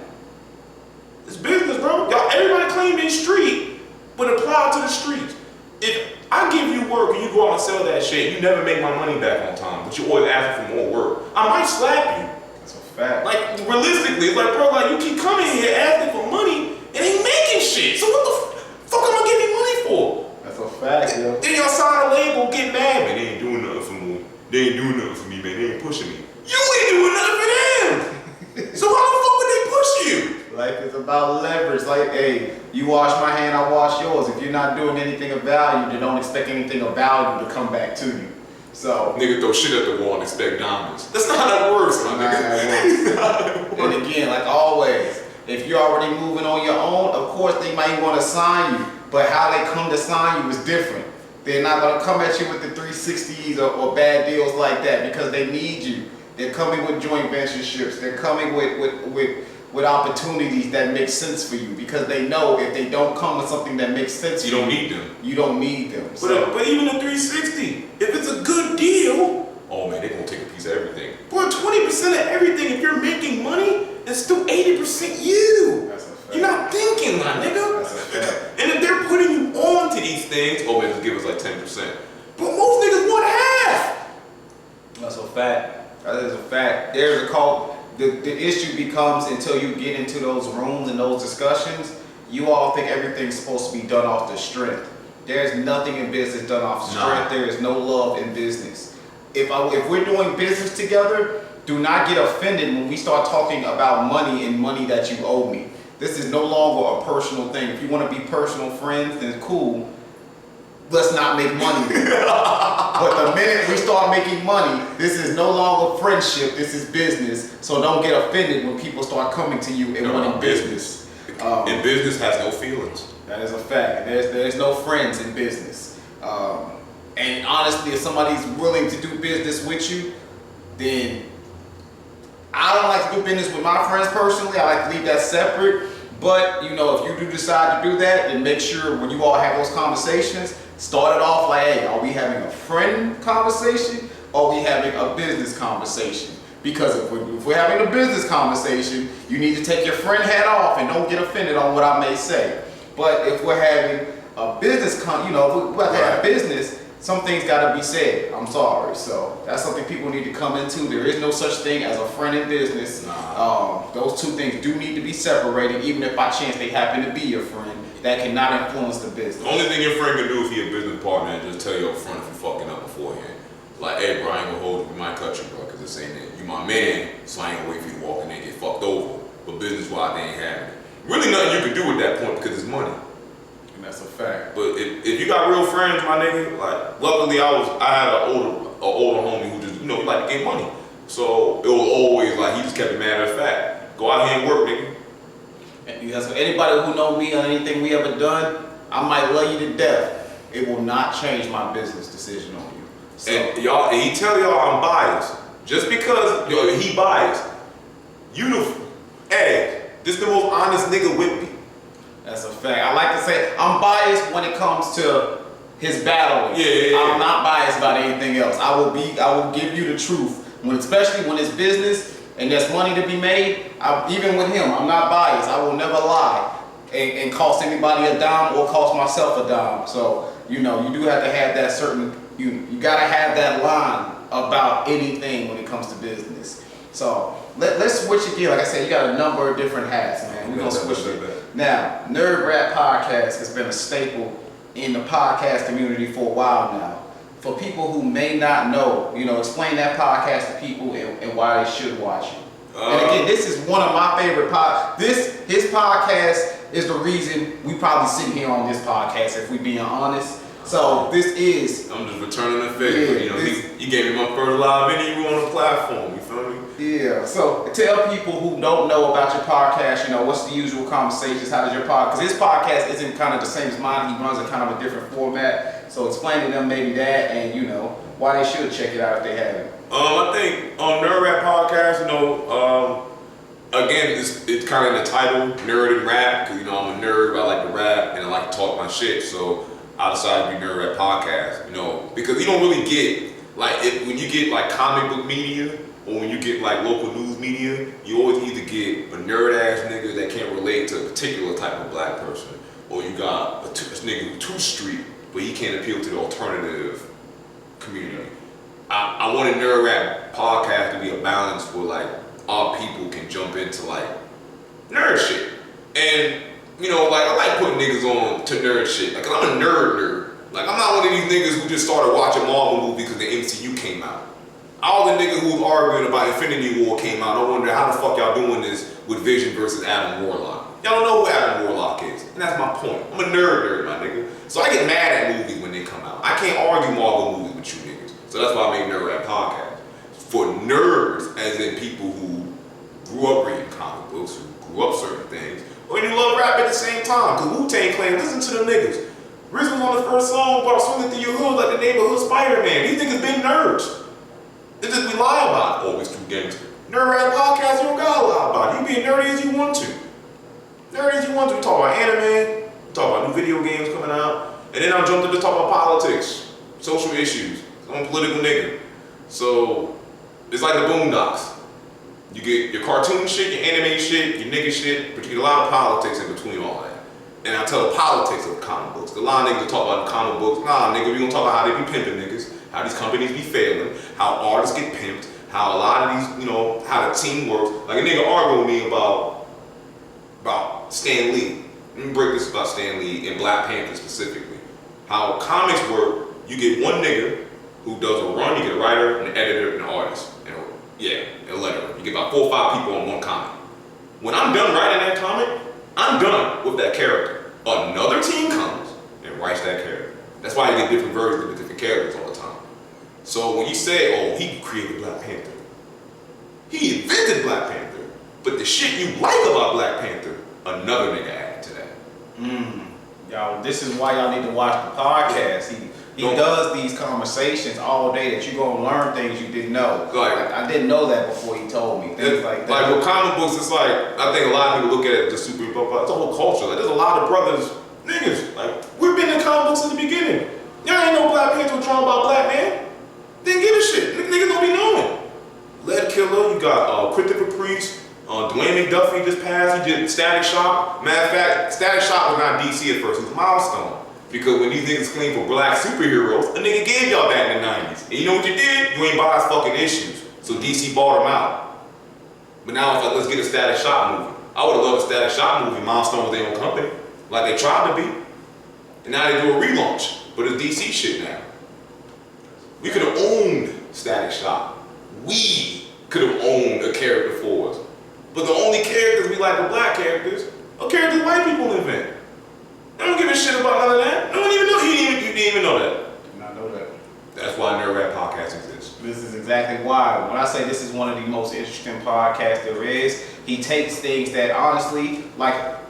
S4: It's business, bro. Y'all, everybody claim they street, but apply to the streets. If I give you work and you go out and sell that shit, you never make my money back on time, but you always ask for more work, I might slap you.
S5: that's a fact.
S4: Like, realistically, it's like, bro, like, you keep coming here asking for money and ain't making shit. So what the fuck am I giving you money for?
S5: That's a fact, yo.
S4: Then y'all sign a label, get mad, man, they ain't doing nothing for me. They ain't doing nothing for me, man, they ain't pushing me. You ain't doing nothing for them. So why the fuck would they push you?
S5: Life is about leverage. Like, hey, you wash my hand, I wash yours. If you're not doing anything of value, then don't expect anything of value to come back to you. So,
S4: nigga throw shit at the wall and expect diamonds. That's not how that works, my nigga.
S5: And again, like always, if you're already moving on your own, of course they might want to sign you, but how they come to sign you is different. They're not going to come at you with the 360s or bad deals like that because they need you. They're coming with joint ventureships. They're coming with opportunities that make sense for you because they know if they don't come with something that makes sense
S4: you don't need them.
S5: You don't need them.
S4: But even a 360, if it's a good deal, oh man, they're going to take a piece of everything. Boy, 20% of everything, if you're making money, it's still 80% you.
S5: That's a fact.
S4: You're not thinking, my nigga.
S5: That's a fact.
S4: And if they're putting you on to these things, oh man, just give us like 10%. But most niggas want half.
S5: That's a fact. That is a fact. There's a call. The issue becomes until you get into those rooms and those discussions, you all think everything's supposed to be done off the strength. There's nothing in business done off strength.
S4: Nah.
S5: There is no love in business. If we're doing business together, do not get offended when we start talking about money and money that you owe me. This is no longer a personal thing. If you want to be personal friends, then cool. Let's not make money. But the minute we start making money, this is no longer friendship, this is business. So don't get offended when people start coming to you and wanting business.
S4: And business has no feelings.
S5: That is a fact. There's no friends in business. And honestly, if somebody's willing to do business with you, then I don't like to do business with my friends personally. I like to leave that separate. But, you know, if you do decide to do that, then make sure when you all have those conversations, start it off like, hey, are we having a friend conversation or are we having a business conversation? Because if we're having a business conversation, you need to take your friend hat off and don't get offended on what I may say. But if we're having a business, if we have to have business, some things got to be said. I'm sorry. So that's something people need to come into. There is no such thing as a friend in business. Those two things do need to be separated, even if by chance they happen to be your friend. That cannot influence the business.
S4: The only thing your friend can do if he's a business partner is just tell you up front if you're fucking up beforehand. Like, hey, bro, I ain't gonna hold you. We might cut you, bro, because this ain't it. You my man, so I ain't gonna wait for you to walk in there and get fucked over. But business-wise, they ain't having it. Really nothing you can do at that point because it's money.
S5: And that's a fact.
S4: But if you got real friends, my nigga, like, luckily I had an older homie who just, he like to get money. So it was always like, he just kept it matter of fact. Go out here and work, nigga.
S5: And so anybody who know me on anything we ever done, I might love you to death. It will not change my business decision on you.
S4: So. And he tell y'all I'm biased. Just because he biased. Hey, this the most honest nigga with me.
S5: That's a fact. I like to say I'm biased when it comes to his battling.
S4: Yeah.
S5: I'm not biased about anything else. I will give you the truth. Especially when it's business and there's money to be made. Even with him, I'm not biased. I will never lie and cost anybody a dime or cost myself a dime. So, you do have to have that certain, you gotta have that line about anything when it comes to business. So let's switch it gear. Like I said, you got a number of different hats, man. We're gonna switch it. Now, Nerd Rap Podcast has been a staple in the podcast community for a while now. For people who may not know, explain that podcast to people and why they should watch it. And again, this is one of my favorite his podcast is the reason we probably sit here on this podcast, if we being honest. So this is.
S4: I'm just returning the favor. You gave me my first live interview on the platform. You feel me?
S5: Yeah. So tell people who don't know about your podcast. What's the usual conversations? How does your podcast? Because his podcast isn't kind of the same as mine. He runs in kind of a different format. So explain to them maybe that, and why they should check it out if they haven't.
S4: I think on Nerd Rap Podcast, again, it's kind of in the title, Nerd and Rap, because I'm a nerd. I like to rap and I like to talk my shit. So I decided to be Nerd Rap Podcast, because you don't really get, when you get comic book media or when you get local news media, you always either get a nerd ass nigga that can't relate to a particular type of black person, or you got a nigga who's too street, but he can't appeal to the alternative community. I want a Nerd Rap Podcast to be a balance where all people can jump into nerd shit. And I like putting niggas on to nerd shit. I'm a nerd. I'm not one of these niggas who just started watching Marvel movies because the MCU came out. All the niggas who's arguing about Infinity War came out. I wonder how the fuck y'all doing this with Vision versus Adam Warlock. Y'all don't know who Adam Warlock is. And that's my point. I'm a nerd, my nigga. So I get mad at movies when they come out. I can't argue Marvel movies with you niggas. So that's why I made Nerd Rap Podcast. For nerds, as in people who grew up reading comic books, who grew up certain things, or you love rap at the same time. Cause Wu-Tang Clan, listen to them niggas. Riz was on the first song about swinging through your hood like the neighborhood Spider-Man. These niggas been nerds. It's just we lie about it. Always too gangster. Nerd Rap Podcast, you don't gotta lie about it. You be nerdy as you want to. Nerdy as you want to. We talk about anime, we talk about new video games coming out, and then I'll jump to talk about politics, social issues. I'm a political nigga. So it's like the Boondocks. You get your cartoon shit, your anime shit, your nigga shit, but you get a lot of politics in between all that. And I tell the politics of comic books. A lot of niggas talk about comic books. Nah, nigga, we gonna talk about how they be pimping niggas, how these companies be failing, how artists get pimped, how a lot of these, how the team works. Like a nigga arguing with me about Stan Lee. Let me break this about Stan Lee and Black Panther specifically. How comics work, you get one nigga who does a run, you get a writer, an editor, an artist, and a letterer. You get about 4 or 5 people on one comic. When I'm done writing that comic, I'm done with that character. Another team comes and writes that character. That's why you get different versions of different characters all the time. So when you say, he created Black Panther, he invented Black Panther, but the shit you like about Black Panther, another nigga added to that.
S5: Y'all, this is why y'all need to watch the podcast. He does these conversations all day that you're going to learn things you didn't know. I didn't know that before he told me. Things like that.
S4: With comic books, it's I think a lot of people look at the superhero, it's a whole culture. There's a lot of brothers, niggas, we've been in comic books since the beginning. Y'all ain't know Black Panther was drawn by black man. Didn't give a shit. Niggas don't be knowing. Lead Killer, you got Christopher Priest, Dwayne McDuffie just passed, he did Static Shock. Matter of fact, Static Shock was not DC at first, it was Milestone. Because when these niggas claim for black superheroes, a nigga gave y'all that in the 90s. And you know what you did? You ain't buy his fucking issues. So DC bought them out. But now it's let's get a Static Shock movie. I would have loved a Static Shock movie. Milestone was their own company. Like they tried to be. And now they do a relaunch. But it's DC shit now. We could have owned Static Shock. We could have owned a character for us. But the only characters we like are black characters are characters white people invent. I don't give a shit about none of that. No one even know. You didn't even know that.
S5: Did not know that.
S4: That's why Nerd Rap Podcast exists.
S5: This is exactly why. When I say this is one of the most interesting podcasts there is, he takes things that honestly,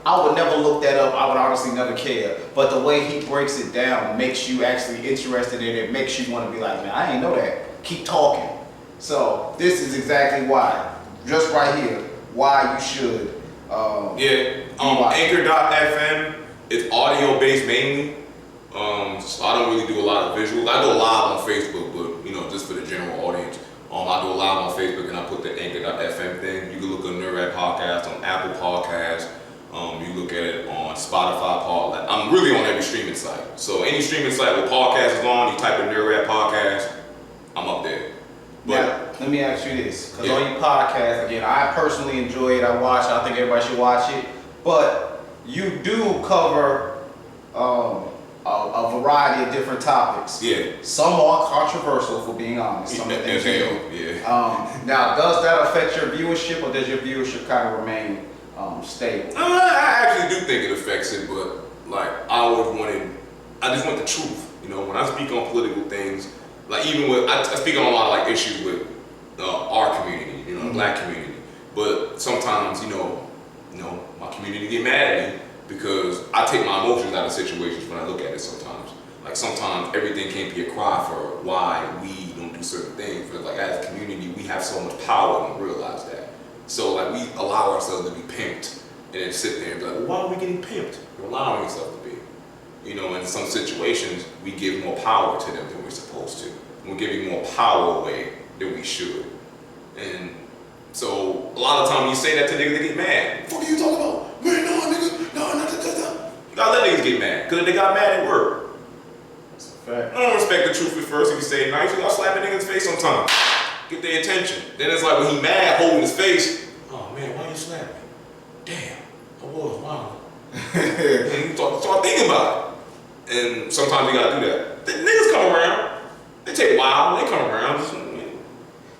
S5: I would never look that up. I would honestly never care. But the way he breaks it down makes you actually interested in it. Makes you want to be like, man, I ain't know that. Keep talking. So this is exactly why, just right here, why you should.
S4: Anchor.fm. It's audio based mainly. So I don't really do a lot of visuals. I go live on Facebook, but you know, just for the general audience. I go live on Facebook and I put the Anchor.fm thing. You can look at Nerd Rap Podcast on Apple Podcasts. You look at it on Spotify. I'm really on every streaming site. So any streaming site where podcast is on, you type in Nerd Rap Podcast, I'm up there. But
S5: now, let me ask you this, because on your podcast, again, I personally enjoy it. I watch it. I think everybody should watch it. But you do cover a variety of different topics.
S4: Yeah.
S5: Some are controversial, for being honest. Some of the things you do.
S4: Yeah.
S5: Now, does that affect your viewership, or does your viewership kind of remain stable?
S4: I actually do think it affects it, but like I just want the truth. You know, when I speak on political things, like even with I speak on a lot of like issues with our community, you know, the black community. But sometimes, you know, my community get mad at me because I take my emotions out of situations when I look at it sometimes. Like sometimes everything can't be a cry for why we don't do certain things. But like as a community, we have so much power and we realize that. So like we allow ourselves to be pimped and then sit there and be like, well, why are we getting pimped? You're allowing yourself to be. You know, in some situations, we give more power to them than we're supposed to. We're giving more power away than we should. And so a lot of times you say that to niggas, they get mad. What the fuck are you talking about? Man, no, niggas, no. You gotta let niggas get mad. Because if they got mad, it worked.
S5: That's a fact.
S4: I don't respect the truth at first. If you say it nice, you gotta slap a nigga's face sometimes. Get their attention. Then it's like when he mad, holding his face. Oh man, why you slap me? Damn, I was wild. And you start thinking about it. And sometimes you gotta do that. The niggas come around. They take a while, they come around.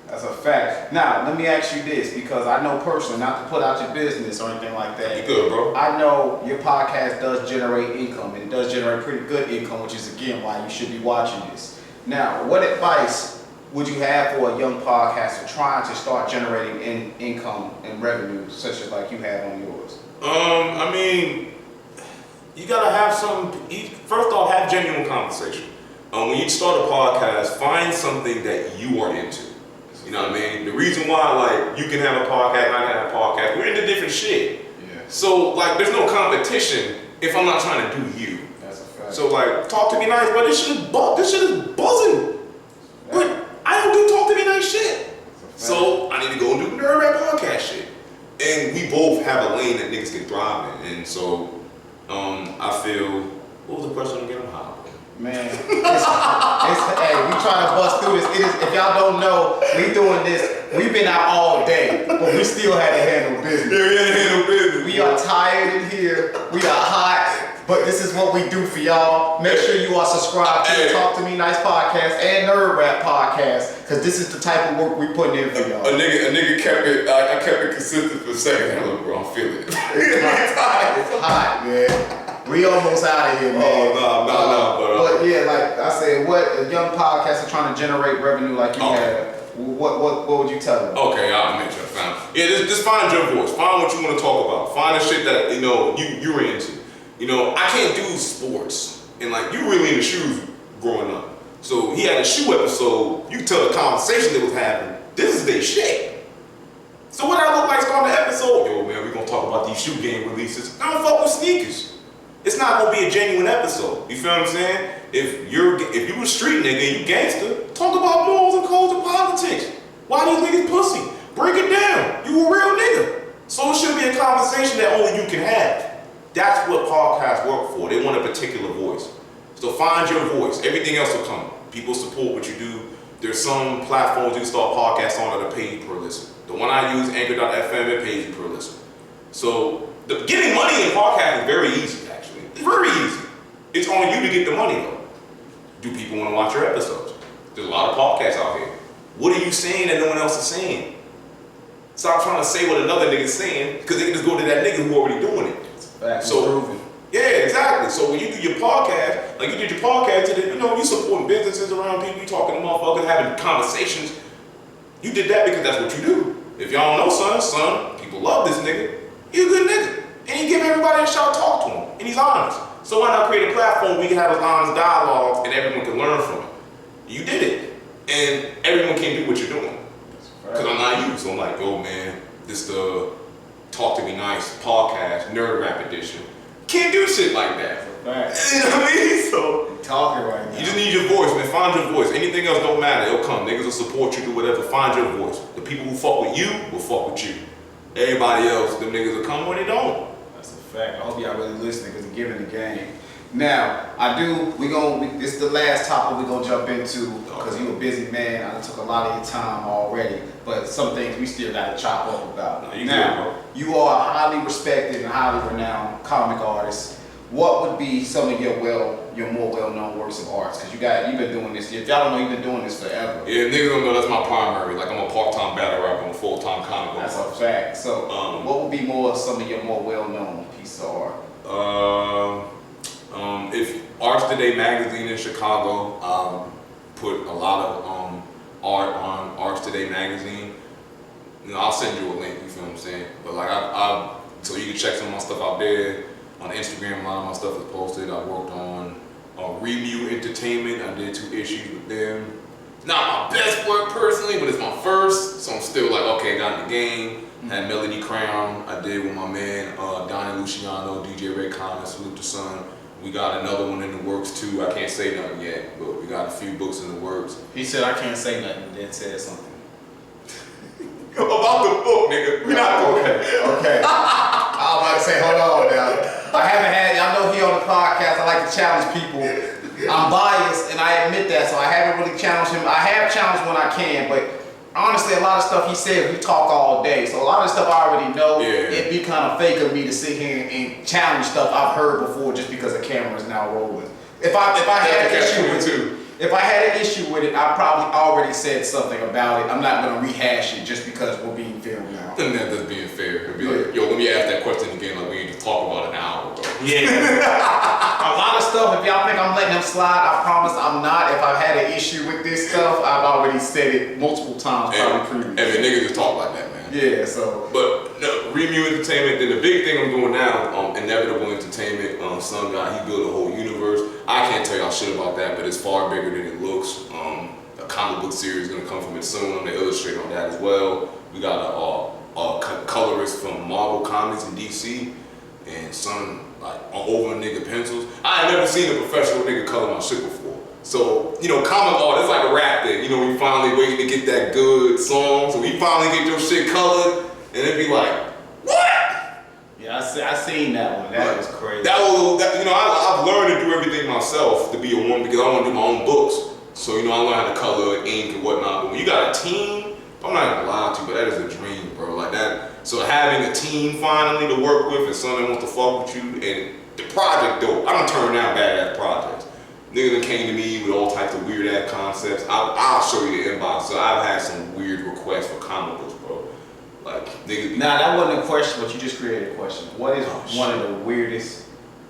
S5: That's a fact. Now, let me ask you this, because I know personally, not to put out your business or anything like that.
S4: You good, bro?
S5: I know your podcast does generate income, and it does generate pretty good income, which is, again, why you should be watching this. Now, what advice would you have for a young podcaster trying to start generating income and revenue, such as like you have on yours?
S4: I mean, you gotta have first off, have genuine conversation. When you start a podcast, find something that you are into. You know what I mean? The reason why, like, you can have a podcast, I can have a podcast, we're into different shit.
S5: Yeah.
S4: So, like, there's no competition if I'm not trying to do you.
S5: That's a fact.
S4: So, like, talk to me nice, but this shit is buzzing. But I don't do talk to me nice shit. So, I need to go and do Nerd Rap podcast shit. And we both have a lane that niggas can thrive in. And so, I feel, what was the question again? I'm hot.
S5: Man, hey, we trying to bust through this. If y'all don't know, we doing this. We've been out all day, but we still had to handle business.
S4: Yeah, we had to handle business.
S5: We are tired in here. We are hot, but this is what we do for y'all. Make sure you are subscribed to the Talk to Me Nice podcast and Nerd Rap podcast, because this is the type of work we putting in for y'all.
S4: A nigga kept it. I kept it consistent for a second. Look, bro, I'm feeling it.
S5: It's hot, man. We almost out of here, man.
S4: Oh,
S5: but yeah, like I said, what a young podcaster trying to generate revenue like you have, what would you tell them?
S4: Okay, I'll make sure I found. Yeah, just find your voice. Find what you want to talk about. Find the shit that you're into. You know, I can't do sports, and like you really into shoes growing up. So he had a shoe episode. You can tell the conversation that was happening. This is their shit. So what I look like starting the episode? Yo, man, we're gonna talk about these shoe game releases. I don't fuck with sneakers. It's not gonna be a genuine episode. You feel what I'm saying? If you a street nigga and you gangster, talk about morals and codes and politics. Why these niggas pussy? Break it down. You a real nigga. So it should be a conversation that only you can have. That's what podcasts work for. They want a particular voice. So find your voice. Everything else will come. People support what you do. There's some platforms you can start podcasts on that are paid per listen. The one I use, Anchor.fm, it pays you per listen. So getting money in podcasting is very easy. It's very easy. It's on you to get the money though. Do people want to watch your episodes? There's a lot of podcasts out here. What are you saying that no one else is saying? Stop trying to say what another nigga's saying, because they can just go to that nigga who already doing it.
S5: That's proven.
S4: Yeah, exactly. So when you do your podcast, like you did your podcast, you supporting businesses around people, you talking to motherfuckers, having conversations. You did that because that's what you do. If y'all don't know son, people love this nigga. He a good nigga. And he he give everybody a shot to talk to him, and he's honest. So why not create a platform we can have an honest dialogue and everyone can learn from it? You did it, and everyone can do what you're doing. Because I'm not you, so I'm like, yo man, this the Talk to Me Nice podcast, Nerd Rap Edition. Can't do shit like that.
S5: Right.
S4: You know what I mean? So
S5: you're talking right now.
S4: you just need your voice, man. Find your voice. Anything else don't matter. It'll come. Niggas will support you, do whatever. Find your voice. The people who fuck with you will fuck with you. Everybody else, them niggas will come when they don't.
S5: That's a fact. I hope y'all really listening because you're giving the game. Now, this is the last topic we're gonna jump into because you're a busy man. I took a lot of your time already, but some things we still gotta chop up about. Now, you are a highly respected and highly renowned comic artist. What would be some of your more well-known works of arts? Because you've been doing this. If y'all don't know, you've been doing this forever.
S4: Yeah, niggas don't know that's my primary. Like I'm a part-time battle rapper, I'm a full-time comic book
S5: That's
S4: artist.
S5: a fact. So, what would be some of your more well-known pieces of art?
S4: If Arts Today magazine in Chicago, put a lot of art on Arts Today magazine. You know, I'll send you a link. You feel what I'm saying? But like so you can check some of my stuff out there. On Instagram, a lot of my stuff is posted. I worked on Remu Entertainment. I did 2 issues with them. It's not my best work personally, but it's my first, so I'm still like, okay, got in the game. Had Melody Crown. I did with my man Donnie Luciano, DJ Ray Connor, Salute the Sun. We got another one in the works too. I can't say nothing yet, but we got a few books in the works.
S5: He said I can't say nothing, and then said something.
S4: About the book, nigga. We not
S5: Okay. I was about to say, hold on now. I haven't had, y'all know he on the podcast, I like to challenge people. I'm biased, and I admit that, so I haven't really challenged him. I have challenged when I can, but honestly, a lot of stuff he said, we talk all day. So a lot of stuff I already know.
S4: Yeah.
S5: It'd be kind of fake of me to sit here and challenge stuff I've heard before just because the camera is now rolling. If I had an issue with it, I probably already said something about it. I'm not gonna rehash it just because we're being filmed now.
S4: I think that's being fair. It'd be like, yo, let me ask that question again, like we need to talk about it an hour ago.
S5: Yeah. A lot of stuff, if y'all think I'm letting them slide, I promise I'm not. If I've had an issue with this stuff, I've already said it multiple times, probably previously.
S4: Every nigga just talk like that, man.
S5: Yeah, so.
S4: But no, Remu Entertainment, then the big thing I'm doing now, Inevitable Entertainment, some guy, he built a whole universe. I can't tell y'all shit about that, but it's far bigger than it looks. A comic book series is gonna come from it soon. I'm gonna illustrate on that as well. We got a colorist from Marvel Comics in DC, and some like over nigga pencils. I ain't never seen a professional nigga color my shit before. So, you know, comic art, it's like a rap thing. You know, we finally waiting to get that good song, so we finally get your shit colored, and it'd be like, what?
S5: Yeah, I seen that one. That was crazy.
S4: You know, I've learned to do everything myself to be a woman because I want to do my own books. So, you know, I learned how to color, ink, and whatnot. But when you got a team, I'm not gonna lie to you, but that is a dream, bro. Like that. So having a team finally to work with and someone wants to fuck with you, and the project dope. I don't turn down badass projects. Niggas that came to me with all types of weird ass concepts. I'll show you the inbox. So I've had some weird requests for comic books, bro. Like niggas.
S5: Nah, that wasn't a question, but you just created a question. What is one of the weirdest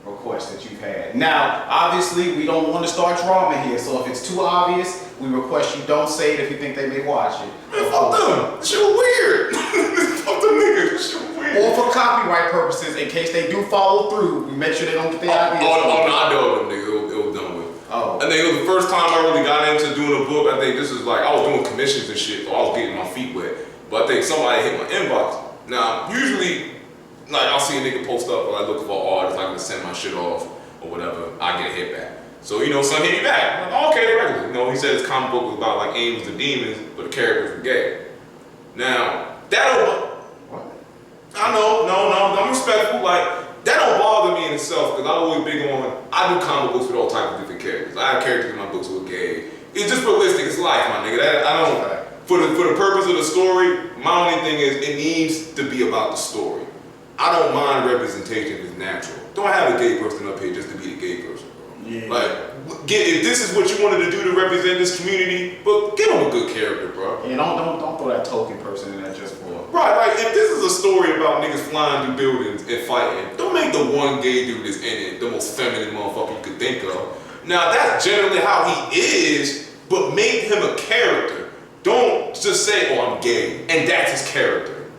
S5: requests that you've had? Now, obviously, we don't want to start drama here, so if it's too obvious, we request you don't say it if you think they may watch it.
S4: Man, fuck them. This shit weird. Fuck them niggas. This shit weird.
S5: Or for copyright purposes, in case they do follow through, we make sure they don't get the ideas.
S4: Oh, no, I know them niggas. It was done with.
S5: Oh.
S4: I think it was the first time I really got into doing a book. I think this is like, I was doing commissions and shit, so I was getting my feet wet. But I think somebody hit my inbox. Now, usually, like, I'll see a nigga post up, or I look for art, if I can send my shit off, or whatever, I get a hit back. So, you know, son hit me back. I'm like, okay, regular. You know, he said his comic book was about, like, angels and demons, but the characters were gay. Now, what? I know, no, I'm respectful, like, that don't bother me in itself, because I'm always big on, I do comic books with all types of different characters. I have characters in my books who are gay. It's just realistic, it's life, my nigga. I don't, for the purpose of the story, my only thing is, it needs to be about the story. I don't mind representation if it's natural. Don't have a gay person up here just to be the gay person, bro. Yeah. Like, if this is what you wanted to do to represent this community, but give them a good character, bro.
S5: Yeah, don't throw that token person in there just for.
S4: Right, like if this is a story about niggas flying through buildings and fighting, don't make the one gay dude that's in it the most feminine motherfucker you could think of. Now that's generally how he is, but make him a character. Don't just say, oh, I'm gay, and that's his character.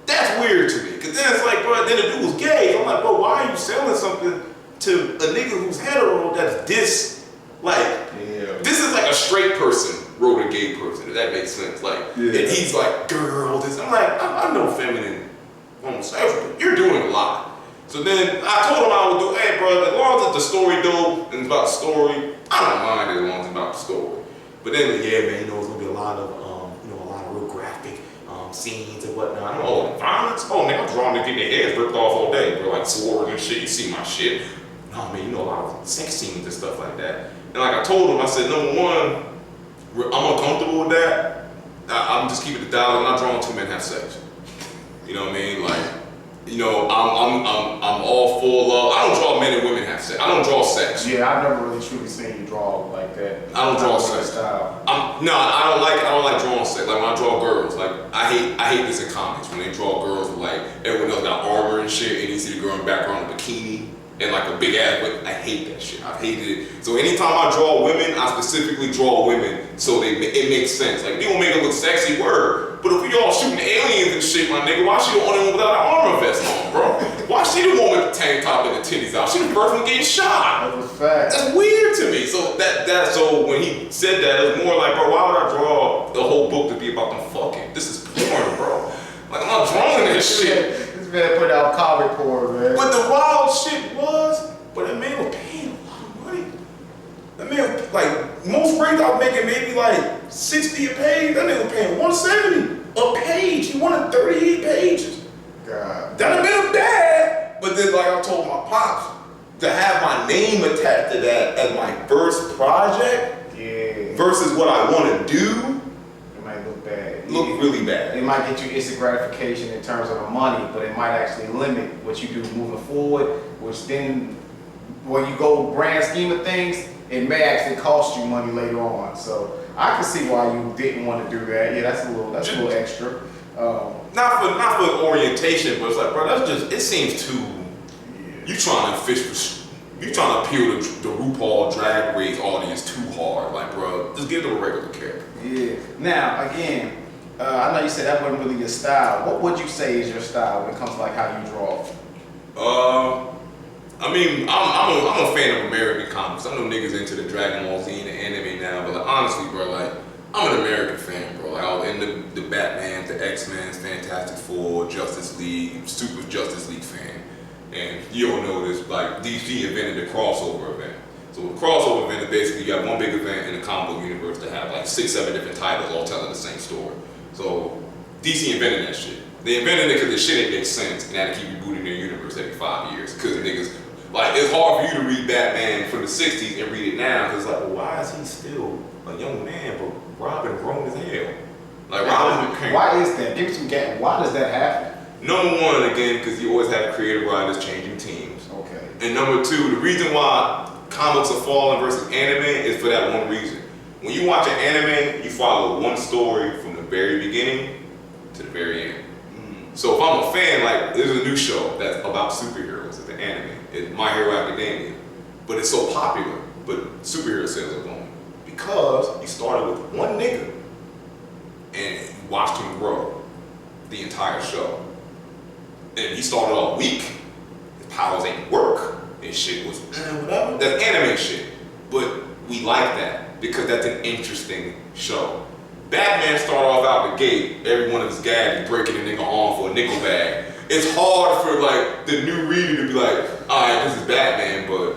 S4: That's weird to me, because then it's like, bro, then the dude was gay. So I'm like, bro, why are you selling something to a nigga who's hetero that's this, like, this is like a straight person wrote a gay person, if that makes sense. Like, and he's like, girl, this. I'm like, I know feminine homosexual, but you're doing a lot. So then I told him I would do, hey, bro, as long as it's the story dope and it's about the story, I don't mind it as long as it's about the story. But then, yeah, man, you know, it's gonna be a lot of real graphic scenes and whatnot. Oh, violence? Oh, nigga, I'm drawing to get their heads ripped off all day, bro, like swords and shit. You see my shit. No, man, you know, a lot of sex scenes and stuff like that. And like I told him, I said, number one, I'm uncomfortable with that. I'm just keeping it down. I'm not drawing two men have sex. You know what I mean? Like, you know, I'm all for love. I don't draw men and women have sex. I don't draw sex.
S5: Yeah, I've never really truly seen you draw like that.
S4: I don't draw sex.
S5: Style.
S4: I don't like drawing sex. Like when I draw girls, like I hate this in comics when they draw girls with like everyone else got armor and shit, and you see the girl in the background in a bikini and like a big ass. But I hate that shit. I've hated it. So anytime I draw women, I specifically draw women so it makes sense. Like people make it look sexy, word. But if we all shooting aliens and shit, my nigga, why she the only one without an armor vest on, bro? Why she the one with the tank top and the titties out? She the first one getting shot.
S5: That's a fact.
S4: That's weird to me. So so when he said that, it was more like, bro, why would I draw the whole book to be about them fucking? This is porn, bro. Like I'm not drawing this shit.
S5: This man put out comic porn, man.
S4: But the wild shit was, but that man was paying a lot of money. That man, like, most breaks I was making maybe like 60 a page. That nigga was paying 170 a page. He wanted 38 pages.
S5: God.
S4: That'd have been bad. But then, like I told my pops, to have my name attached to that as my first project versus what I want to do,
S5: it might look bad.
S4: Look really bad.
S5: It might get you instant gratification in terms of the money, but it might actually limit what you do moving forward, which then, when you go brand scheme of things, it may actually cost you money later on. So I can see why you didn't want to do that. Yeah, that's a little extra.
S4: Not for orientation, but it's like, bro, that's just, it seems too. You trying to appeal to the RuPaul Drag Race audience too hard. Like, bro, just give them a regular character.
S5: Yeah. Now, again, I know you said that wasn't really your style. What would you say is your style when it comes to like how you draw?
S4: I mean, I'm a fan of American comics. I know niggas into the Dragon Ball Z and the anime now, but like, honestly, bro, like, I'm an American fan, bro. Like, I was in the Batman, the X-Men, Fantastic Four, Justice League, super Justice League fan. And you don't know this, like, DC invented the crossover event. So the crossover event is basically you have one big event in the comic book universe that have like 6-7 different titles all telling the same story. So DC invented that shit. They invented it because the shit ain't make sense and had to keep rebooting their universe every 5 years. Because niggas, like, it's hard for you to read Batman from the 60s and read it now because, like, well, why is he still a young man but Robin grown as hell? Like, Robin.
S5: Why is that? Give me some gap. Why does that happen?
S4: Number one, again, because you always have creative writers changing teams.
S5: Okay.
S4: And number two, the reason why comics are falling versus anime is for that one reason. When you watch an anime, you follow one story from the very beginning to the very end. So if I'm a fan, like, there's a new show that's about superheroes, it's an anime. It's My Hero Academia. But it's so popular, but superhero sales are going. Because you started with one nigga and you watched him grow the entire show. And he started off weak, his powers ain't work, and shit was whatever. That's anime shit. But we like that because that's an interesting show. Batman started off out the gate, every one of his gags is breaking a nigga arm for a nickel bag. It's hard for like the new reader to be like, alright, this is Batman, but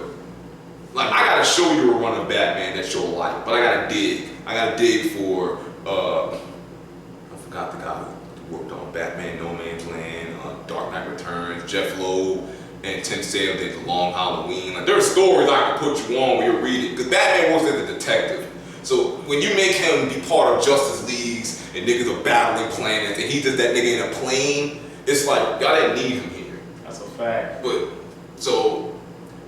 S4: like I gotta show you a run of Batman that you'll like, but I gotta dig. I gotta dig for I forgot the guy who worked on Batman, No Man's Land, Dark Knight Returns, Jeff Loeb, and Tim Sale did The Long Halloween. Like there's stories I can put you on when you read it, because Batman works as a detective. So when you make him be part of Justice Leagues and niggas are battling planets and he does that nigga in a plane, it's like, y'all didn't need him here.
S5: That's a fact.
S4: But, so,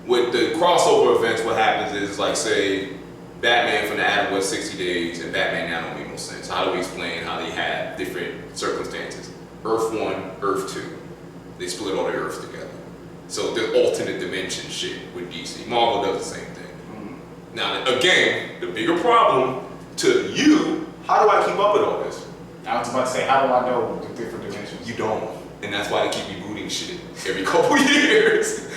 S4: with the crossover events, what happens is, like, say, Batman from the Adam West 60 Days and Batman Now don't make no sense. How do we explain how they had different circumstances? Earth 1, Earth 2. They split all the Earths together. So there's alternate dimension shit with DC. Marvel does the same thing. Now, again, the bigger problem to you, how do I keep up with all this?
S5: I was about to say, how do I know the different dimensions?
S4: You don't. And that's why they keep rebooting doing shit every couple years.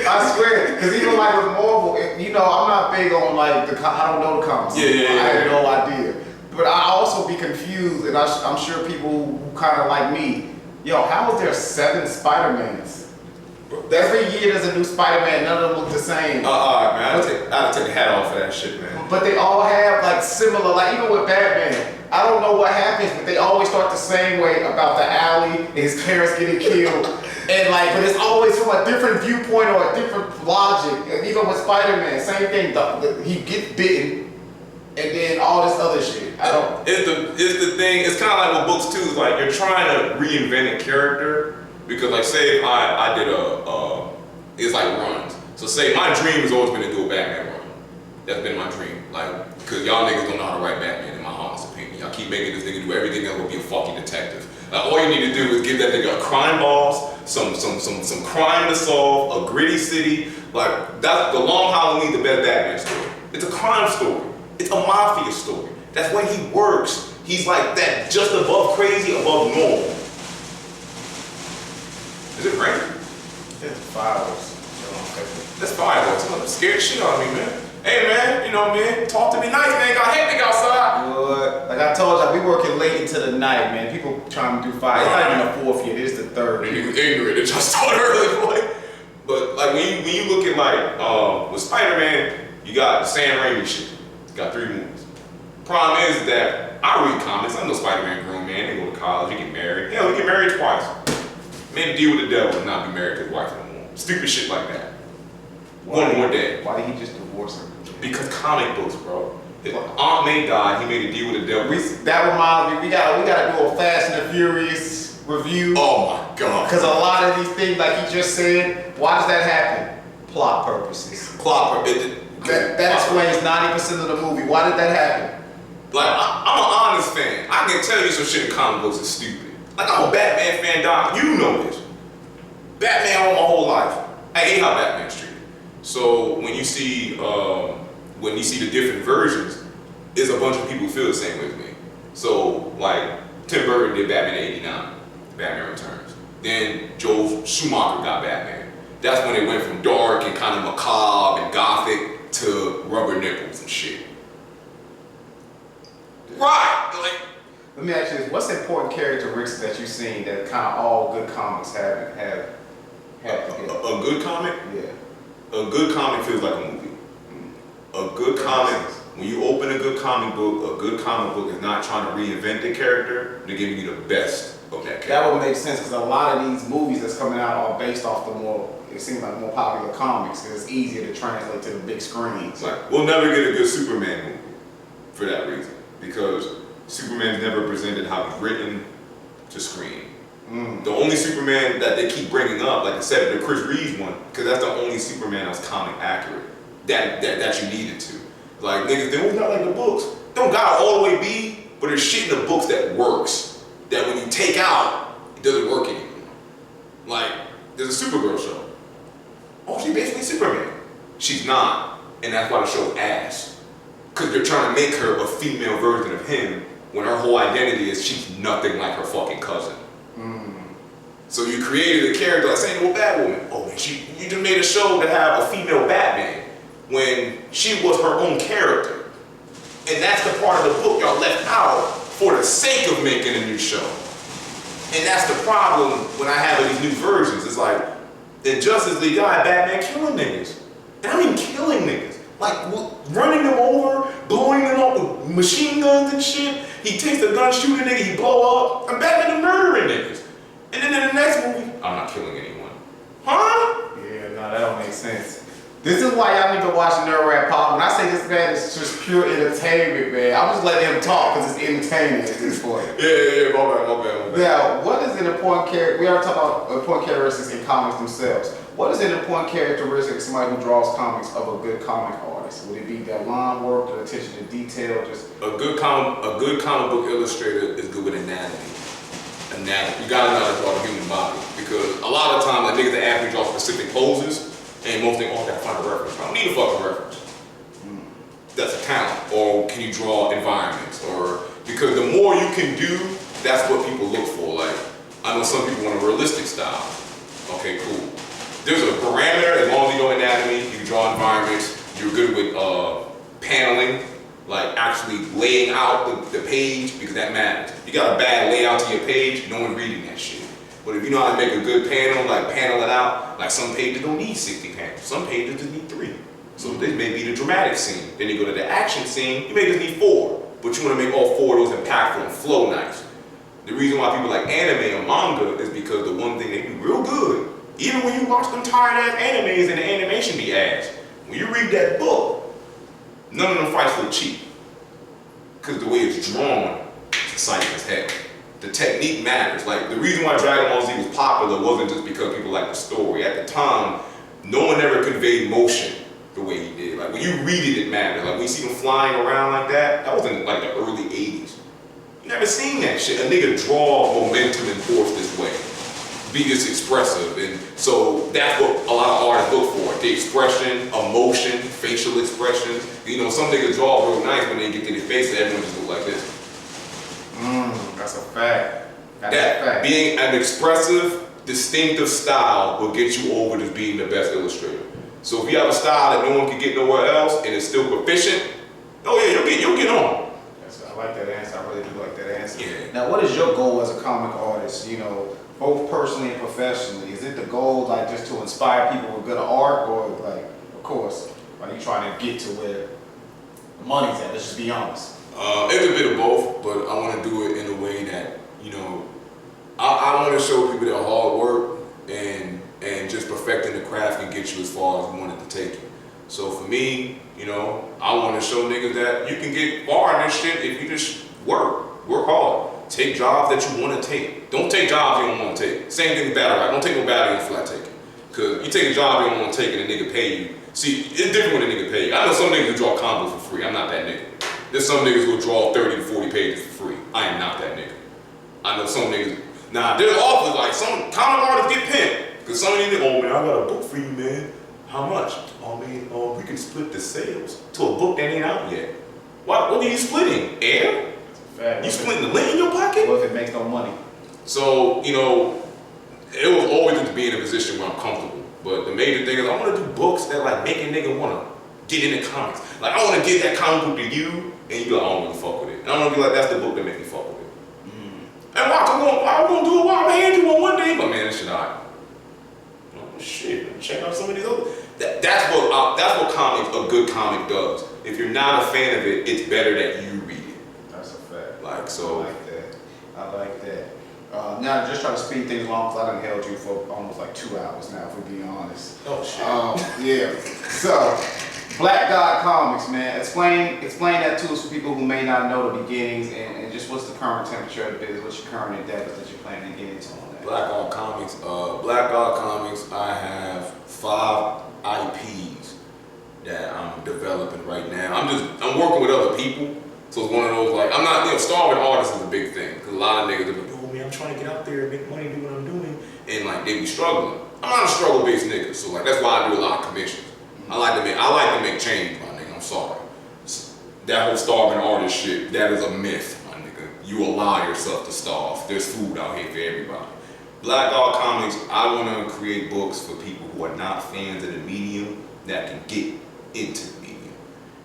S5: I swear, because even like with Marvel, you know, I'm not big on like I don't know the comics.
S4: Yeah.
S5: I have no idea. But I also be confused, and I'm sure people who kind of like me, yo, how is there 7 Spider-Mans? Every year there's a new Spider-Man, none of them look the same.
S4: Man, I'd take the hat off for that shit, man.
S5: But they all have like similar, like even with Batman, I don't know what happens, but they always start the same way about the alley and his parents getting killed. And like, but it's always from a different viewpoint or a different logic. And even with Spider-Man, same thing, he gets bitten and then all this other shit.
S4: It's the thing, it's kind of like with books too, like you're trying to reinvent a character. Because like say if I did it's like runs. So say my dream has always been to do a Batman run. That's been my dream. Like, cause y'all niggas don't know how to write Batman in my honest opinion. Y'all keep making this nigga do everything else will be a fucking detective. Like all you need to do is give that nigga a crime boss, some crime to solve, a gritty city. Like that's the Long Halloween, the best Batman story. It's a crime story. It's a mafia story. That's when he works. He's like that, just above crazy, above normal. Is it raining?
S5: It's fireworks.
S4: That's fireworks. I'm scared shit out of me, man. Hey, man, you know what I mean? Talk to me nice, man. Got hectic outside.
S5: What? Like I told y'all, we working late into the night, man. People trying to do fire. It's not even the 4th yet. It's the 3rd.
S4: Niggas ignorant. They just start early, boy. But like when you look at like with Spider-Man, you got the Sam Raimi shit. It's got 3 movies. Problem is that I read comics. I know Spider-Man grown man. They go to college. They get married. Hell, they get married twice. Made a deal with the devil and not be married to his wife no more. Stupid shit like that. One more day.
S5: Why did he just divorce her?
S4: Because comic books, bro. If Aunt May died, he made a deal with the devil.
S5: That reminds me, we gotta do a Fast and the Furious review.
S4: Oh my god.
S5: Because a lot of these things, like he just said, why does that happen? Plot purposes. That explains 90% of the movie. Why did that happen?
S4: Like, I'm an honest fan. I can tell you some shit in comic books is stupid. Like, I'm a Batman fan, Doc. You know this. Batman all my whole life. I hate how Batman's treated. So when you see the different versions, there's a bunch of people who feel the same way as me. So like Tim Burton did Batman in '89, Batman Returns. Then Joel Schumacher got Batman. That's when it went from dark and kind of macabre and gothic to rubber nipples and shit. Right, like.
S5: Let me ask you this: what's the important characteristics that you've seen that kind of all good comics have together?
S4: A good comic?
S5: Yeah.
S4: A good comic feels like a movie. A good comic, when you open a good comic book is not trying to reinvent the character, they're giving you the best of that character.
S5: That would make sense because a lot of these movies that's coming out are based off it seems like more popular comics because it's easier to translate to the big screens.
S4: Like, we'll never get a good Superman movie for that reason. Because Superman's never presented how he's written to screen. The only Superman that they keep bringing up, like I said, the Chris Reeves one, because that's the only Superman that's comic accurate that you needed to. Like niggas, they don't got like the books. They don't gotta all the way be, but there's shit in the books that works. That when you take out, it doesn't work anymore. Like there's a Supergirl show. Oh, she's basically Superman. She's not, and that's why the show ass. Because they're trying to make her a female version of him when her whole identity is she's nothing like her fucking cousin. So you created a character like saying to a Batwoman, oh man, you just made a show to have a female Batman when she was her own character. And that's the part of the book y'all left out for the sake of making a new show. And that's the problem when I have these new versions. It's like, in Justice League, I had Batman killing niggas. And I don't even killing niggas. Like running them over, blowing them up with machine guns and shit. He takes the gun, shoot a nigga, he blow up. I'm Batman the murdering niggas. And then in the next movie, I'm not killing anyone. Huh?
S5: Yeah, no, that don't make sense. This is why y'all need to watch Nerd Rap Pop. When I say this man is just pure entertainment, man, I'm just letting him talk because it's entertainment at this point.
S4: Yeah, my bad.
S5: Now, what is an important character? We already talked about important characteristics in comics themselves. What is an important characteristic of somebody who draws comics of a good comic artist? Would it be their line work, their attention to detail, just
S4: a good comic book illustrator is good with anatomy. You gotta know how to draw the human body because a lot of times, like niggas that ask me to draw specific poses, and most think, oh, I gotta find a reference. I don't need a fucking reference. That's a talent. Or can you draw environments? Or because the more you can do, that's what people look for. Like I know some people want a realistic style. Okay, cool. There's a parameter, as long as you know anatomy, you can draw environments, you're good with paneling, like actually laying out the page, because that matters. You got a bad layout to your page, no one's reading that shit. But if you know how to make a good panel, like panel it out, like some pages don't need 60 panels, some pages just need 3. So this may be the dramatic scene. Then you go to the action scene, you may just need 4. But you want to make all 4 of those impactful and flow nice. The reason why people like anime or manga is because the one thing they do real good, even when you watch them tired ass animes and the animation be ass, when you read that book, none of them fights look cheap. Because the way it's drawn, it's exciting as hell. The technique matters. Like, the reason why Dragon Ball Z was popular wasn't just because people liked the story. At the time, no one ever conveyed motion the way he did. Like, when you read it, it mattered. Like, when you see him flying around like that was in like the early 80s. You never seen that shit. A nigga draw momentum and force this way. Be this expressive. And so that's what a lot of artists look for. The expression, emotion, facial expressions. You know, some niggas draw real nice when they get to their face, everyone just look like this.
S5: That's a fact. That's
S4: That
S5: a fact.
S4: being an expressive, distinctive style will get you over to being the best illustrator. So if you have a style that no one can get nowhere else and it's still proficient, oh yeah, you'll get on.
S5: I like that answer. I really do like that answer.
S4: Yeah.
S5: Now, what is your goal as a comic artist? You know, both personally and professionally. Is it the goal, like, just to inspire people with good art, or like, of course, are you trying to get to where the money's at? Let's just be honest.
S4: It's a bit of both, but I want to do it in a way that, you know, I want to show people that hard work and just perfecting the craft can get you as far as you want it to take you. So for me, you know, I want to show niggas that you can get far in this shit if you just work hard. Take jobs that you want to take. Don't take jobs you don't want to take. Same thing with battle rap. Don't take no battle you feel like taking. Because you take a job you don't want to take and a nigga pay you. See, it's different when a nigga pay you. I know some niggas who draw combos for free. I'm not that nigga. There's some niggas who draw 30 to 40 pages for free. I am not that nigga. I know some niggas. Nah, there's offers like some comic artists get pimped. Because some of these niggas, oh man, I got a book for you, man. How much? Oh man, we can split the sales to a book that ain't out yet. What are you splitting? Air? You splitting the lint in your pocket?
S5: What if it makes no money?
S4: So, you know, it was always to be in a position where I'm comfortable. But the major thing is I want to do books that like make a nigga want to get into comics. Like, I want to give that comic book to you, and you like, I don't really fuck with it. And I want to be like, that's the book that make me fuck with it. And why I'm gonna do it? Why I'm gonna hand you one day? But man, this shit alright. Oh shit, check out some of these other. That's what comics, a good comic does. If you're not a fan of it, it's better that you read it.
S5: That's a fact.
S4: Like, so.
S5: I like that. I like that. Now, just trying to speed things along, because I done held you for almost like 2 hours now, if we're being honest.
S4: Oh shit.
S5: Yeah. So, Black God Comics, man. Explain that to us for people who may not know the beginnings, and just what's the current temperature of the business, what's your current endeavors that you're planning to get into on that.
S4: Black God Comics, I have 5 IPs that I'm developing right now. I'm working with other people, so it's one of those, like, I'm not, you know, starving artists is a big thing, because a lot of niggas are like, oh man, I'm trying to get out there and make money, do what I'm doing, and like, they be struggling. I'm not a struggle-based nigga, so like, that's why I do a lot of commissions. I like to make change, my nigga, I'm sorry. That whole starving artist shit, that is a myth, my nigga. You allow yourself to starve. There's food out here for everybody. Black God Comics, I want to create books for people who are not fans of the medium that can get into the medium.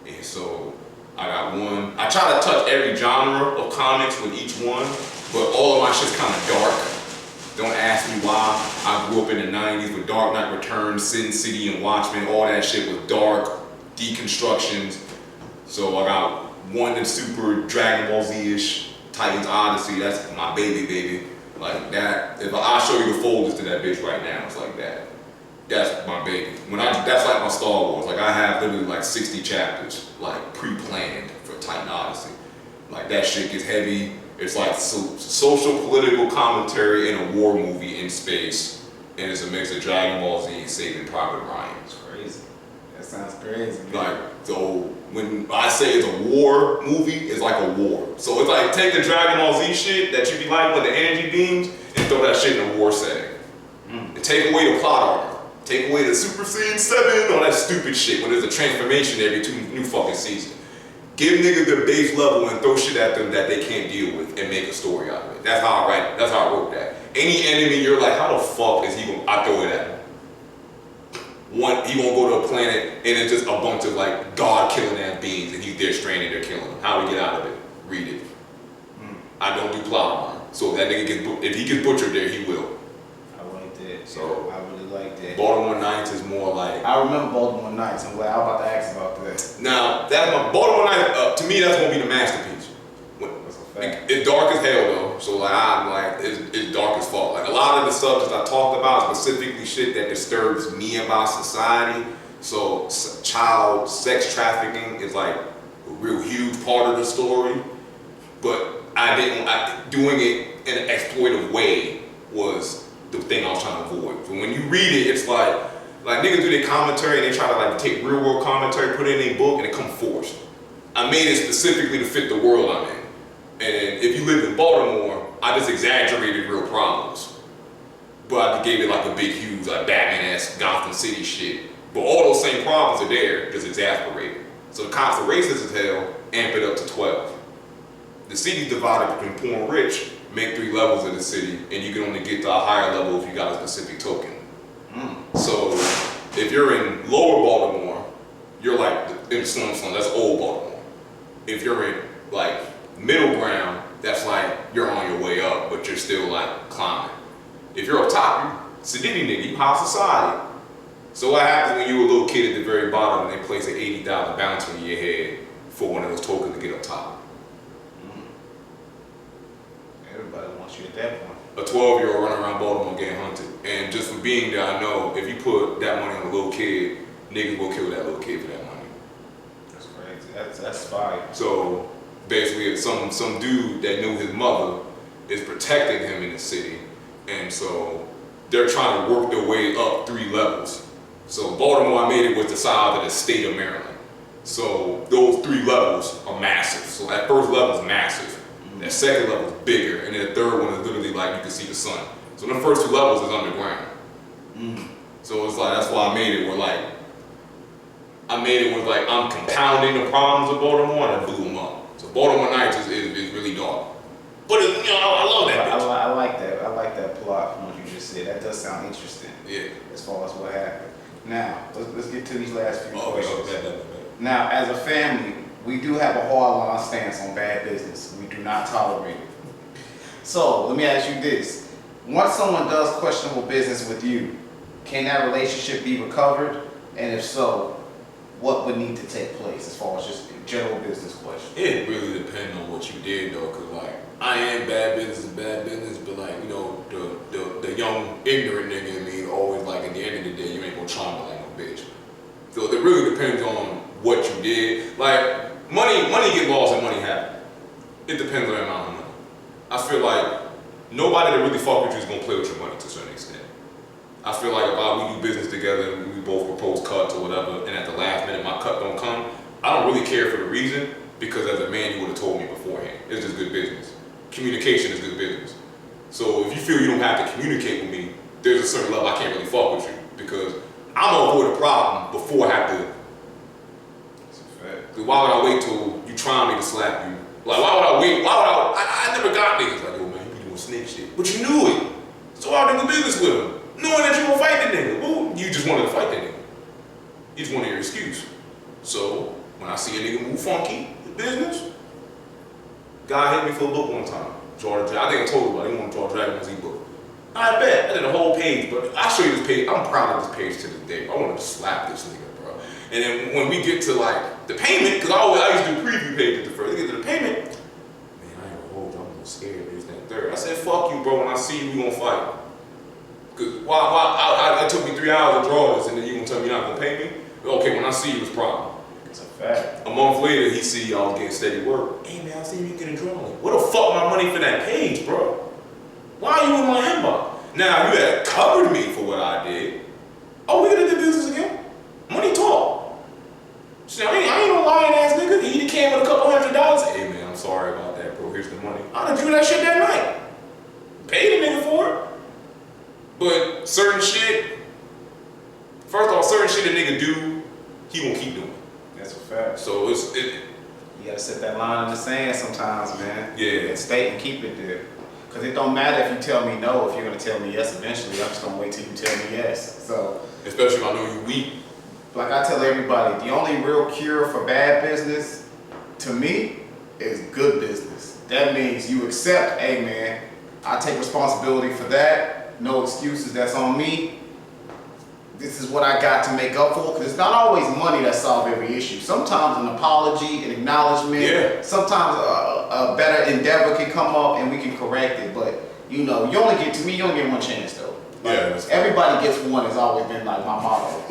S4: And so I got one. I try to touch every genre of comics with each one, but all of my shit's kind of dark. Don't ask me why. I grew up in the 90s with Dark Knight Returns, Sin City, and Watchmen. All that shit was dark, deconstructions. So I got one that's super Dragon Ball Z-ish, Titan's Odyssey. That's my baby. Like that. If I show you the folders to that bitch right now, it's like that. That's my baby. That's like my Star Wars. Like, I have literally like 60 chapters, like pre-planned for Titan Odyssey. Like, that shit gets heavy. It's like social political commentary in a war movie in space, and it's a mix of Dragon Ball Z and Saving Private Ryan.
S5: It's crazy. That sounds crazy.
S4: Like, so when I say it's a war movie, it's like a war. So it's like, take the Dragon Ball Z shit that you be like with the energy beams and throw that shit in a war setting. And take away the plot armor. Take away the Super Saiyan 7, all that stupid shit when there's a transformation every new fucking season. Give niggas their base level and throw shit at them that they can't deal with and make a story out of it. That's how I wrote that. Any enemy, you're like, how the fuck is he gonna? I throw it at him. One, he won't go to a planet and it's just a bunch of like God killing ass beings and he's there stranded, they're killing him. How do we get out of it? Read it. I don't do plot armor. So if that nigga if he gets butchered there, he will.
S5: I like that.
S4: So
S5: I really like that.
S4: Baltimore Knights is more like.
S5: I remember Baltimore Knights. I'm glad I was about to ask about that.
S4: Now that's my Baltimore Knights. To me, that's gonna be the masterpiece.
S5: That's a fact.
S4: It's dark as hell though. So like I'm like it's dark as fuck. Like a lot of the subjects I talked about, specifically shit that disturbs me about society. So child sex trafficking is like a real huge part of the story. But doing it in an exploitive way was the thing I was trying to avoid. But when you read it, it's like niggas do their commentary and they try to like take real world commentary, put it in a book, and it come forced. I made it specifically to fit the world I'm in. And if you live in Baltimore, I just exaggerated real problems. But I gave it like a big, huge, like Batman-esque Gotham City shit. But all those same problems are there, just exasperated. So the cops are racist as hell, amp it up to 12. The city's divided between poor and rich, make 3 levels of the city, and you can only get to a higher level if you got a specific token. So if you're in lower Baltimore, you're like in slum, that's old Baltimore. If you're in like middle ground, that's like you're on your way up, but you're still like climbing. If you're up top, you're city nigga, you high society. So what happens when you're a little kid at the very bottom and they place an $80 bounty on your head for one of those tokens to get up top?
S5: Everybody wants you at that point.
S4: A 12-year-old running around Baltimore getting hunted. And just for being there, I know if you put that money on a little kid, niggas will kill that little kid for that money.
S5: That's crazy. That's fire.
S4: So basically, some dude that knew his mother is protecting him in the city, and so they're trying to work their way up 3 levels. So Baltimore, I made it was the size of the state of Maryland. So those 3 levels are massive. So that first level is massive. That second level is bigger, and then the third one is literally like you can see the sun. So the first 2 levels is underground. So it's like that's why I made it where like I'm compounding the problems of Baltimore and I blew them up. So Baltimore Nights is really dark, but I love that.
S5: I like that. I like that plot from what you just said. That does sound interesting.
S4: Yeah.
S5: As far as what happened. Now let's get to these last few questions.
S4: Okay.
S5: Now, as a family, we do have a hard line stance on bad business. We do not tolerate it. So let me ask you this: once someone does questionable business with you, can that relationship be recovered? And if so, what would need to take place as far as just general business questions?
S4: It really depends on what you did though, cause like I am bad business, but like the young ignorant nigga in me always like at the end of the day you ain't gonna charm me like no bitch. So it really depends on what you did. Like money get lost and money happen. It depends on the amount of money. I feel like nobody that really fuck with you is gonna play with your money to a certain extent. I feel like if we do business together and we both propose cuts or whatever, and at the last minute my cut don't come, I don't really care for the reason, because as a man you would have told me beforehand. It's just good business. Communication is good business. So if you feel you don't have to communicate with me, there's a certain level I can't really fuck with you, because I'm gonna avoid a problem before I have to.
S5: That's a fact.
S4: Why would I wait till you try me to slap you? Like why would I wait? I never got niggas like, yo man, you be doing snake shit. But you knew it. So I did business with him. Knowing that you gonna fight the nigga. Well, you just wanted to fight that nigga. You just wanted your excuse. So when I see a nigga move funky in business, guy hit me for a book one time. I think I told you about it. He want to draw Dragon's e-book. I bet. I did a whole page, but I'll show you this page. I'm proud of this page to this day. I want to slap this nigga, bro. And then when we get to like the payment, because I used to do preview pages at first. We get to the payment, man, I ain't gonna hold you. I'm a little scared. This, that, and third. I said, fuck you, bro. When I see you, we gonna fight. Because it took me 3 hours to draw this, and then you gonna tell me you're not gonna pay me? Okay, when I see you, it's a problem.
S5: It's a fact.
S4: A month later, he see y'all getting steady work. Hey man, I see you getting drawing. What the fuck my money for that page, bro? Why are you in my inbox? Now, you had covered me for what I did. Oh, we gonna do business again? Money talk. See, I ain't no lying ass nigga. He either came with a couple $100. Hey man, I'm sorry about that, bro. Here's the money. I done drew that shit that night. Paid the nigga for it. But certain shit, first off, certain shit a nigga do, he won't keep doing.
S5: That's a fact.
S4: So
S5: you gotta set that line in the sand sometimes, man.
S4: Yeah.
S5: And stay and keep it there. Because it don't matter if you tell me no, if you're gonna tell me yes eventually. I'm just gonna wait till you tell me yes. So,
S4: especially if I know you weak.
S5: like I tell everybody, the only real cure for bad business, to me, is good business. That means you accept, hey man, I take responsibility for that. No excuses, that's on me. This is what I got to make up for, because it's not always money that solves every issue. Sometimes an apology, an acknowledgement, sometimes a better endeavor can come up and we can correct it. But you know, you only get one chance though. Like, everybody gets one has always been like my motto.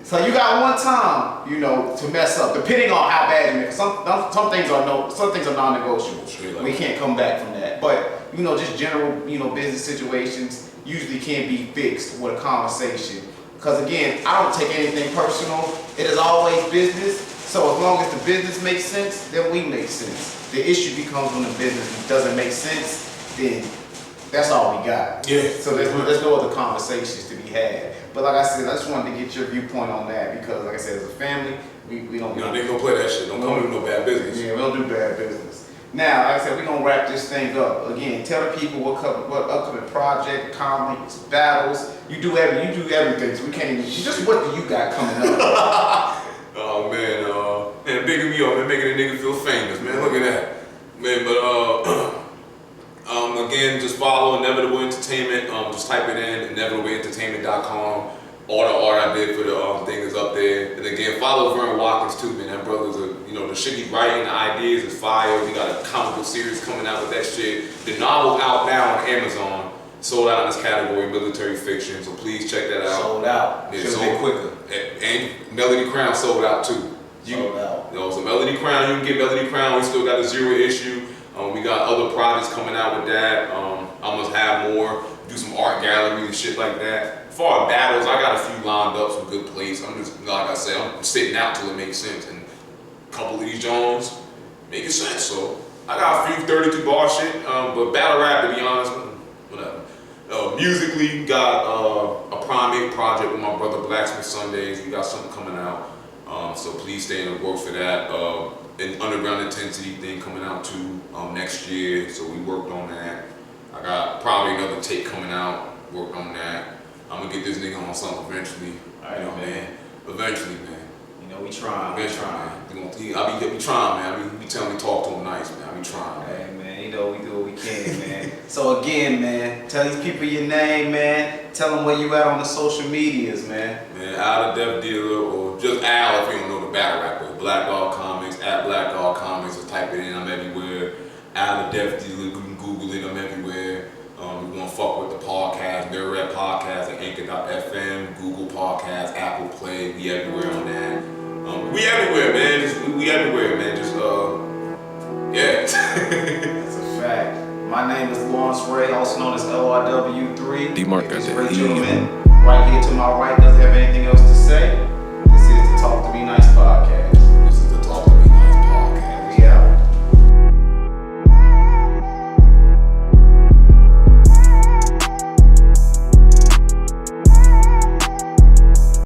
S5: So you got one time, you know, to mess up, depending on how bad you make. Some things are non-negotiable. We can't come back from that. But you know, just general, you know, business situations usually can be fixed with a conversation. Because again, I don't take anything personal. It is always business. So as long as the business makes sense, then we make sense. The issue becomes when the business doesn't make sense, then that's all we got.
S4: Yeah.
S5: So there's no other conversations to be had. But like I said, I just wanted to get your viewpoint on that because, like I said, as a family, we don't.
S4: You know, they gonna play that shit. Don't come with no bad business.
S5: Yeah, we don't do bad business. Now, like I said, we're gonna wrap this thing up. Again, tell the people what upcoming project, comics, battles. You do everything. So we can't even. Just what do you got coming up?
S4: Oh man, bigging me up, man, making a nigga feel famous, man. Look at that, man. But again, just follow Inevitable Entertainment. Just type it in, inevitablentertainment.com. All the art I did for the thing is up there. And again, follow Vern Watkins too, man. That brother's the shit he's writing, the ideas is fire. He got a comic book series coming out with that shit. The novel out now on Amazon. Sold out in this category, military fiction. So please check that out.
S5: Sold out.
S4: Yeah,
S5: Should've been quicker.
S4: And Melody Crown sold out too.
S5: Sold out.
S4: So Melody Crown, you can get Melody Crown. We still got the 0 issue. We got other projects coming out with that. I must have more. Do some art galleries and shit like that. As far as battles, I got a few lined up, some good plays. I'm just, like I said, I'm sitting out till it makes sense. And a couple of these Jones making sense. So I got a few 32 bar shit. But battle rap, to be honest, whatever. Musically, got a Primate project with my brother Blacksmith Sundays. We got something coming out. So please stay in the work for that. An Underground Intensity thing coming out too next year. So we worked on that. I got probably another tape coming out. Worked on that. I'm gonna get this nigga on something eventually.
S5: All right, man.
S4: Eventually, man.
S5: You know, we trying.
S4: I be trying, man. I mean, he be telling me talk to him nice, man. I be trying, man.
S5: Hey, man, you know we do what we can, man. So again, man, tell these people your name, man. Tell them where you at on the social medias, man.
S4: Man, Al the Def Dealer, or just Al if you don't know the battle rapper. Black Dog Comics, at Black Dog Comics, just type it in. I'm everywhere. Al the Def Dealer, you can Google it. I'm everywhere. We want to fuck with the podcast, Mirror Rap Podcast at Anchor.fm, Google Podcasts, Apple Play. We everywhere on that. We everywhere, man. We everywhere, man. Just yeah.
S5: That's a fact. My name is Lawrence Ray, also known as LRW3.
S6: D-Mark got that.
S5: Gentleman right here to my right doesn't have anything else to say.